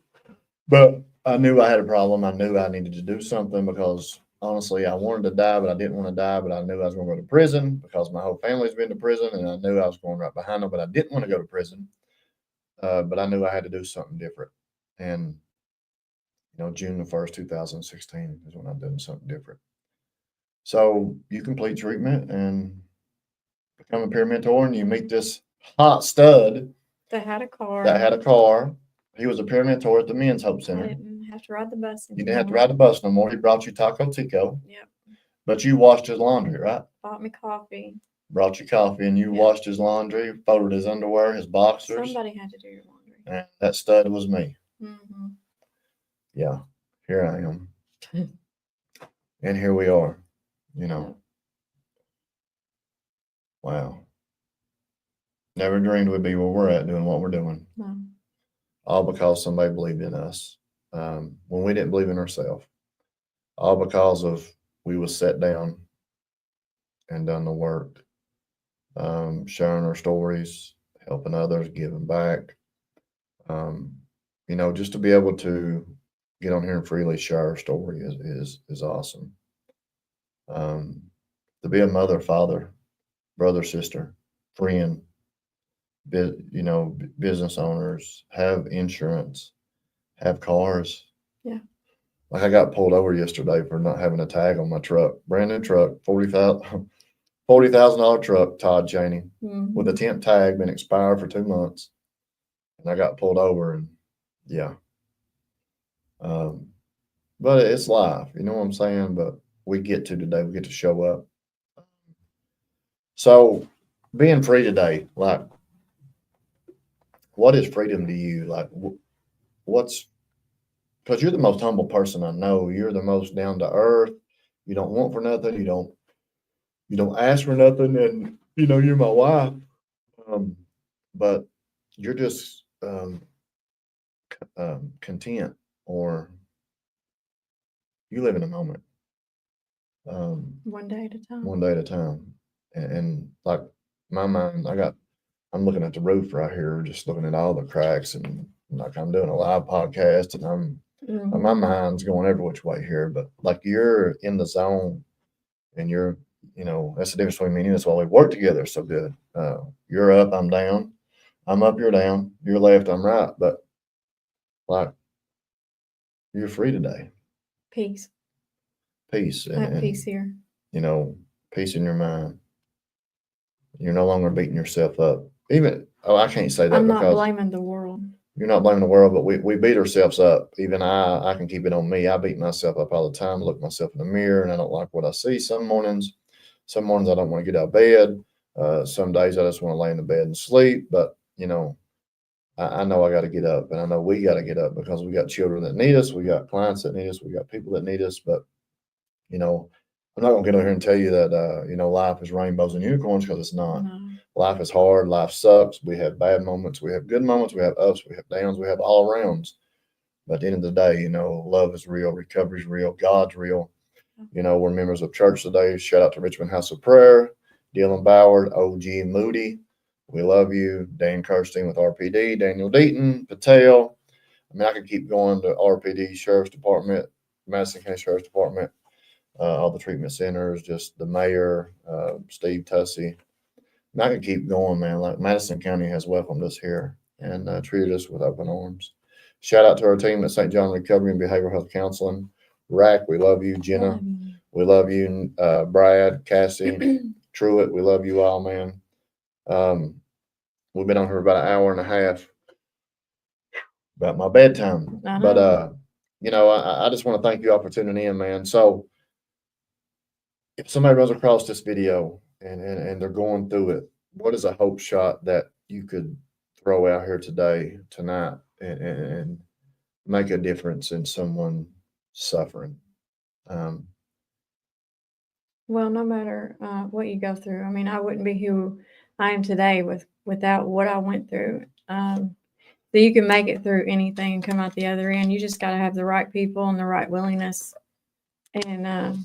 Speaker 3: but I knew I had a problem. I knew I needed to do something because honestly, I wanted to die, but I didn't want to die. But I knew I was going to go to prison because my whole family's been to prison, and I knew I was going right behind them. But I didn't want to go to prison. But I knew I had to do something different. And June the 1st, 2016 is when I did something different. So you complete treatment and become a peer mentor, and you meet this hot stud
Speaker 4: that had a car.
Speaker 3: He was a peer mentor at the Men's Hope Center.
Speaker 4: I didn't have to ride the bus anymore.
Speaker 3: You didn't have to ride the bus no more. He brought you Taco Tico.
Speaker 4: Yep.
Speaker 3: But you washed his laundry, right?
Speaker 4: Bought me coffee.
Speaker 3: Brought you coffee, and you washed his laundry, folded his underwear, his boxers.
Speaker 4: Somebody had to do your laundry.
Speaker 3: And that stud was me.
Speaker 4: Mm-hmm.
Speaker 3: Yeah, here I am. And here we are, Wow. Never dreamed we'd be where we're at doing what we're doing.
Speaker 4: No.
Speaker 3: All because somebody believed in us when we didn't believe in ourselves. All because of we was sat down and done the work, sharing our stories, helping others, giving back. Just to be able to get on here and freely share our story is awesome. To be a mother, father, brother, sister, friend, business owners, have insurance, have cars.
Speaker 4: Yeah.
Speaker 3: Like I got pulled over yesterday for not having a tag on my truck. Brand new truck, $40,000 truck, Todd Cheney, with a temp tag, been expired for 2 months. And I got pulled over and yeah. But it's life, you know what I'm saying? But we get to today, we get to show up. So being free today, like, what is freedom to you? Like, because you're the most humble person I know. You're the most down to earth. You don't want for nothing. You don't ask for nothing. And, you're my wife. But you're just content, or you live in a moment.
Speaker 4: One day at a time.
Speaker 3: One day at a time. And like my mind, I'm looking at the roof right here, just looking at all the cracks, and like I'm doing a live podcast, and my mind's going every which way here. But like you're in the zone, and you're, that's the difference between me and you. That's why we work together so good. You're up, I'm down. I'm up, you're down. You're left, I'm right. But like you're free today.
Speaker 4: Peace.
Speaker 3: Peace.
Speaker 4: I have peace here.
Speaker 3: Peace in your mind. You're no longer beating yourself up. I can't say that
Speaker 4: I'm not
Speaker 3: because
Speaker 4: blaming the world.
Speaker 3: you're not blaming the world, but we beat ourselves up. Even I can keep it on me. I beat myself up all the time. Look myself in the mirror, and I don't like what I see. Some mornings I don't want to get out of bed. Some days I just want to lay in the bed and sleep. But I know I got to get up, and I know we got to get up because we got children that need us. We got clients that need us. We got people that need us. But I'm not gonna get on here and tell you that life is rainbows and unicorns, because it's not.
Speaker 4: No.
Speaker 3: Life is hard. Life sucks. We have bad moments. We have good moments. We have ups. We have downs. We have all arounds. But at the end of the day, love is real. Recovery is real. God's real. We're members of church today. Shout out to Richmond House of Prayer, Dylan Boward, OG Moody. We love you. Dan Kirstein with RPD, Daniel Deaton, Patel. I mean, I could keep going to RPD, Sheriff's Department, Madison County Sheriff's Department, all the treatment centers, just the mayor, Steve Tussey. And I could keep going, man. Like Madison County has welcomed us here and treated us with open arms. Shout out to our team at St. John Recovery and Behavioral Health Counseling. Rack, we love you. Jenna, we love you. Brad, Cassie, Truett, we love you all, man. We've been on here about an hour and a half about my bedtime. But I just want to thank you all for tuning in, man. So if somebody runs across this video and they're going through it, what is a hope shot that you could throw out here today, tonight, and make a difference in someone suffering?
Speaker 4: Well, no matter what you go through, I mean, I wouldn't be who I am today without what I went through. So you can make it through anything and come out the other end. You just got to have the right people and the right willingness, and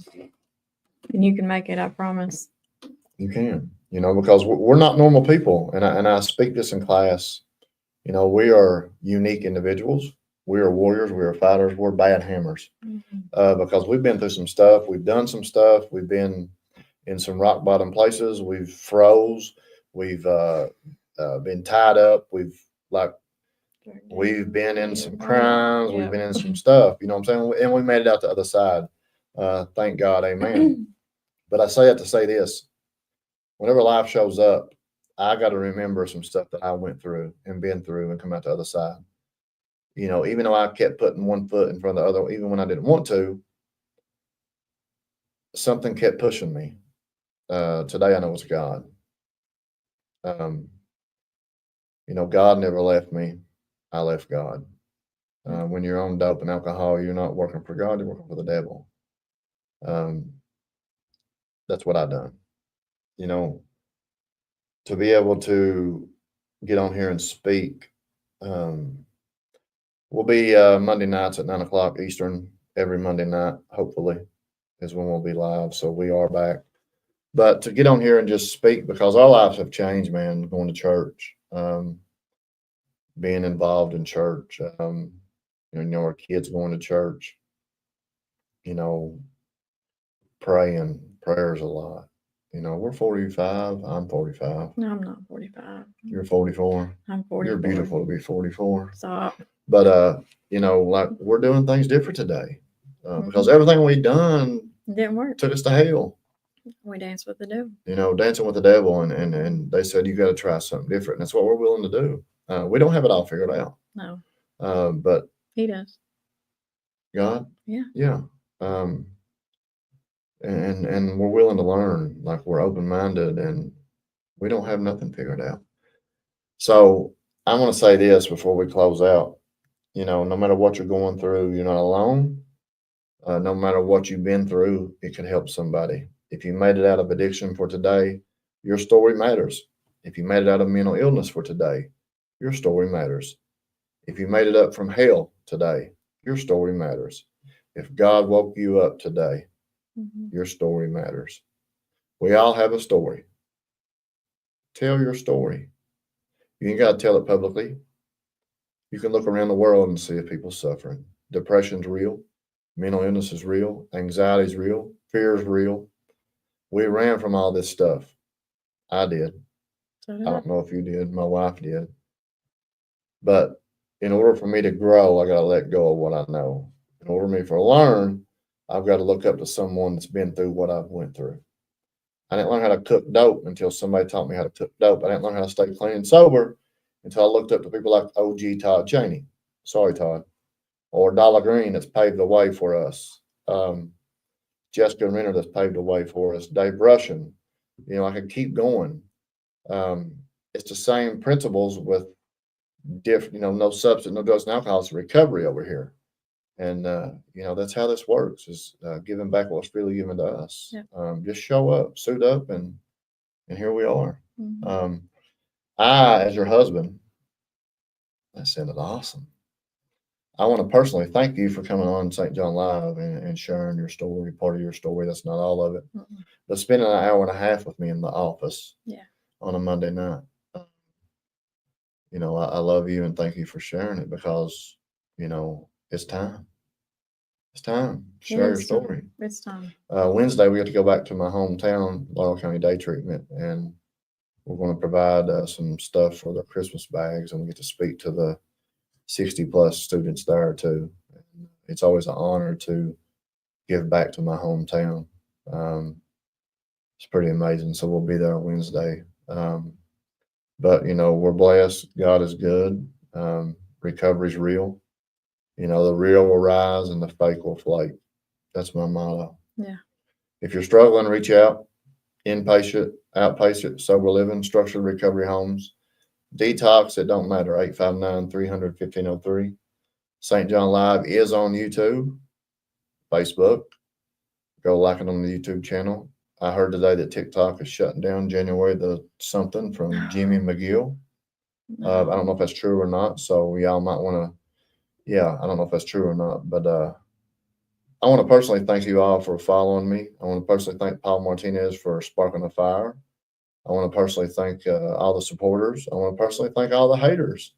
Speaker 4: you can make it. I promise.
Speaker 3: You can, because we're not normal people, and I speak this in class. We are unique individuals. We are warriors. We are fighters. We're bad hammers, because we've been through some stuff. We've done some stuff. We've been in some rock bottom places. We've froze. We've been tied up. We've been in some crimes. We've been in some stuff. You know what I'm saying? And we made it out the other side. Thank God. Amen. But I say that to say this. Whenever life shows up, I got to remember some stuff that I went through and been through and come out the other side. Even though I kept putting one foot in front of the other, even when I didn't want to, something kept pushing me. Today I know it's God. God never left me. I left God. When you're on dope and alcohol, you're not working for God, you're working for the devil. That's what I done. To be able to get on here and speak. We'll be Monday nights at 9:00 Eastern every Monday night, hopefully, is when we'll be live. So we are back. But to get on here and just speak, because our lives have changed, man, going to church, being involved in church, our kids going to church, prayers a lot. We're 45. I'm 45.
Speaker 4: No, I'm not 45.
Speaker 3: You're 44.
Speaker 4: I'm 44.
Speaker 3: You're beautiful to be 44.
Speaker 4: Stop.
Speaker 3: But we're doing things different today, because everything we done
Speaker 4: didn't work.
Speaker 3: Took us to hell.
Speaker 4: We danced with the devil.
Speaker 3: Dancing with the devil, and they said you got to try something different. And that's what we're willing to do. We don't have it all figured out.
Speaker 4: No.
Speaker 3: But
Speaker 4: He does.
Speaker 3: God.
Speaker 4: Yeah.
Speaker 3: And we're willing to learn. Like, we're open-minded, and we don't have nothing figured out. So I want to say this before we close out. No matter what you're going through, you're not alone. No matter what you've been through, it can help somebody. If you made it out of addiction for today, your story matters. If you made it out of mental illness for today, your story matters. If you made it up from hell today, your story matters. If God woke you up today, your story matters. We all have a story. Tell your story. You ain't got to tell it publicly. You can look around the world and see people suffering. Depression's real. Mental illness is real. Anxiety is real. Fear is real. We ran from all this stuff. I did.
Speaker 4: So
Speaker 3: I
Speaker 4: did
Speaker 3: don't know if you did. My wife did. But in order for me to grow, I got to let go of what I know. In order for me to learn, I've got to look up to someone that's been through what I've went through. I didn't learn how to cook dope until somebody taught me how to cook dope. I didn't learn how to stay clean and sober until I looked up to people like OG Todd Cheney. Sorry, Todd. Or Dollar Green that's paved the way for us. Jessica Renner that's paved the way for us. Dave Russian. You know, I could keep going. It's the same principles with different, no substance, no drugs and alcohol. It's recovery over here. And, that's how this works, is giving back what's really given to us.
Speaker 4: Yep.
Speaker 3: Just show up, suit up, and here we are.
Speaker 4: Mm-hmm.
Speaker 3: I, as your husband, that sounded awesome. I want to personally thank you for coming on St. John Live and sharing your story, part of your story. That's not all of it.
Speaker 4: Mm-hmm.
Speaker 3: But spending an hour and a half with me in the office on a Monday night. I love you and thank you for sharing it, because, it's time. It's time. Share your story.
Speaker 4: It's time.
Speaker 3: Wednesday, we have to go back to my hometown, Laurel County Day Treatment, and we're going to provide some stuff for the Christmas bags, and we get to speak to the 60 plus students there too. It's always an honor to give back to my hometown. It's pretty amazing. So we'll be there on Wednesday. But we're blessed. God is good. Recovery's real. The real will rise and the fake will flake. That's my motto.
Speaker 4: Yeah.
Speaker 3: If you're struggling, reach out. Inpatient, outpatient, sober living, structured recovery homes, detox, it don't matter. 859-300-1503. St. John Live is on YouTube, Facebook. Go like it on the YouTube channel. I heard today that TikTok is shutting down January the something from Jimmy McGill. I don't know if that's true or not. So y'all might want to, I don't know if that's true or not. But I want to personally thank you all for following me. I want to personally thank Paul Martinez for sparking a fire. I want to personally thank all the supporters. I want to personally thank all the haters.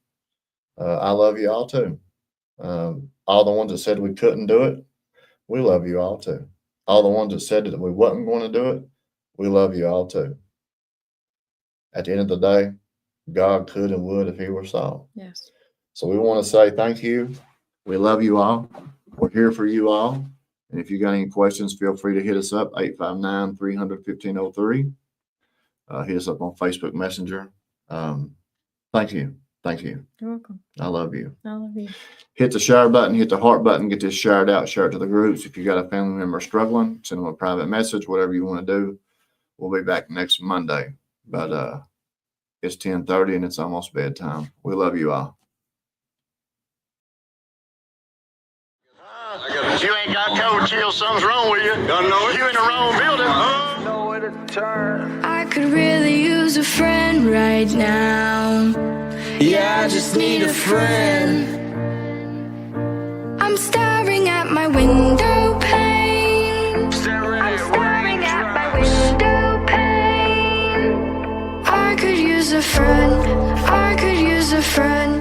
Speaker 3: I love you all too. All the ones that said we couldn't do it, we love you all too. All the ones that said that we wasn't going to do it, we love you all too. At the end of the day, God could and would if he were so.
Speaker 4: Yes.
Speaker 3: So we want to say thank you. We love you all. We're here for you all. And if you got any questions, feel free to hit us up, 859-300-1503. Hit us up on Facebook Messenger. Thank you. Thank you.
Speaker 4: You're welcome.
Speaker 3: I love you.
Speaker 4: I love you.
Speaker 3: Hit the share button, hit the heart button, get this shared out, share it to the groups. If you got a family member struggling, send them a private message, whatever you want to do. We'll be back next Monday. But it's 10:30 and it's almost bedtime. We love you all.
Speaker 5: You ain't got cold chills, something's wrong with you. Gotta know it. You in the wrong building. Know where to turn.
Speaker 2: I could really use a friend right now. Yeah, I just need a friend. I'm staring at my window pane. I'm staring at my window pane. I could use a friend. I could use a friend.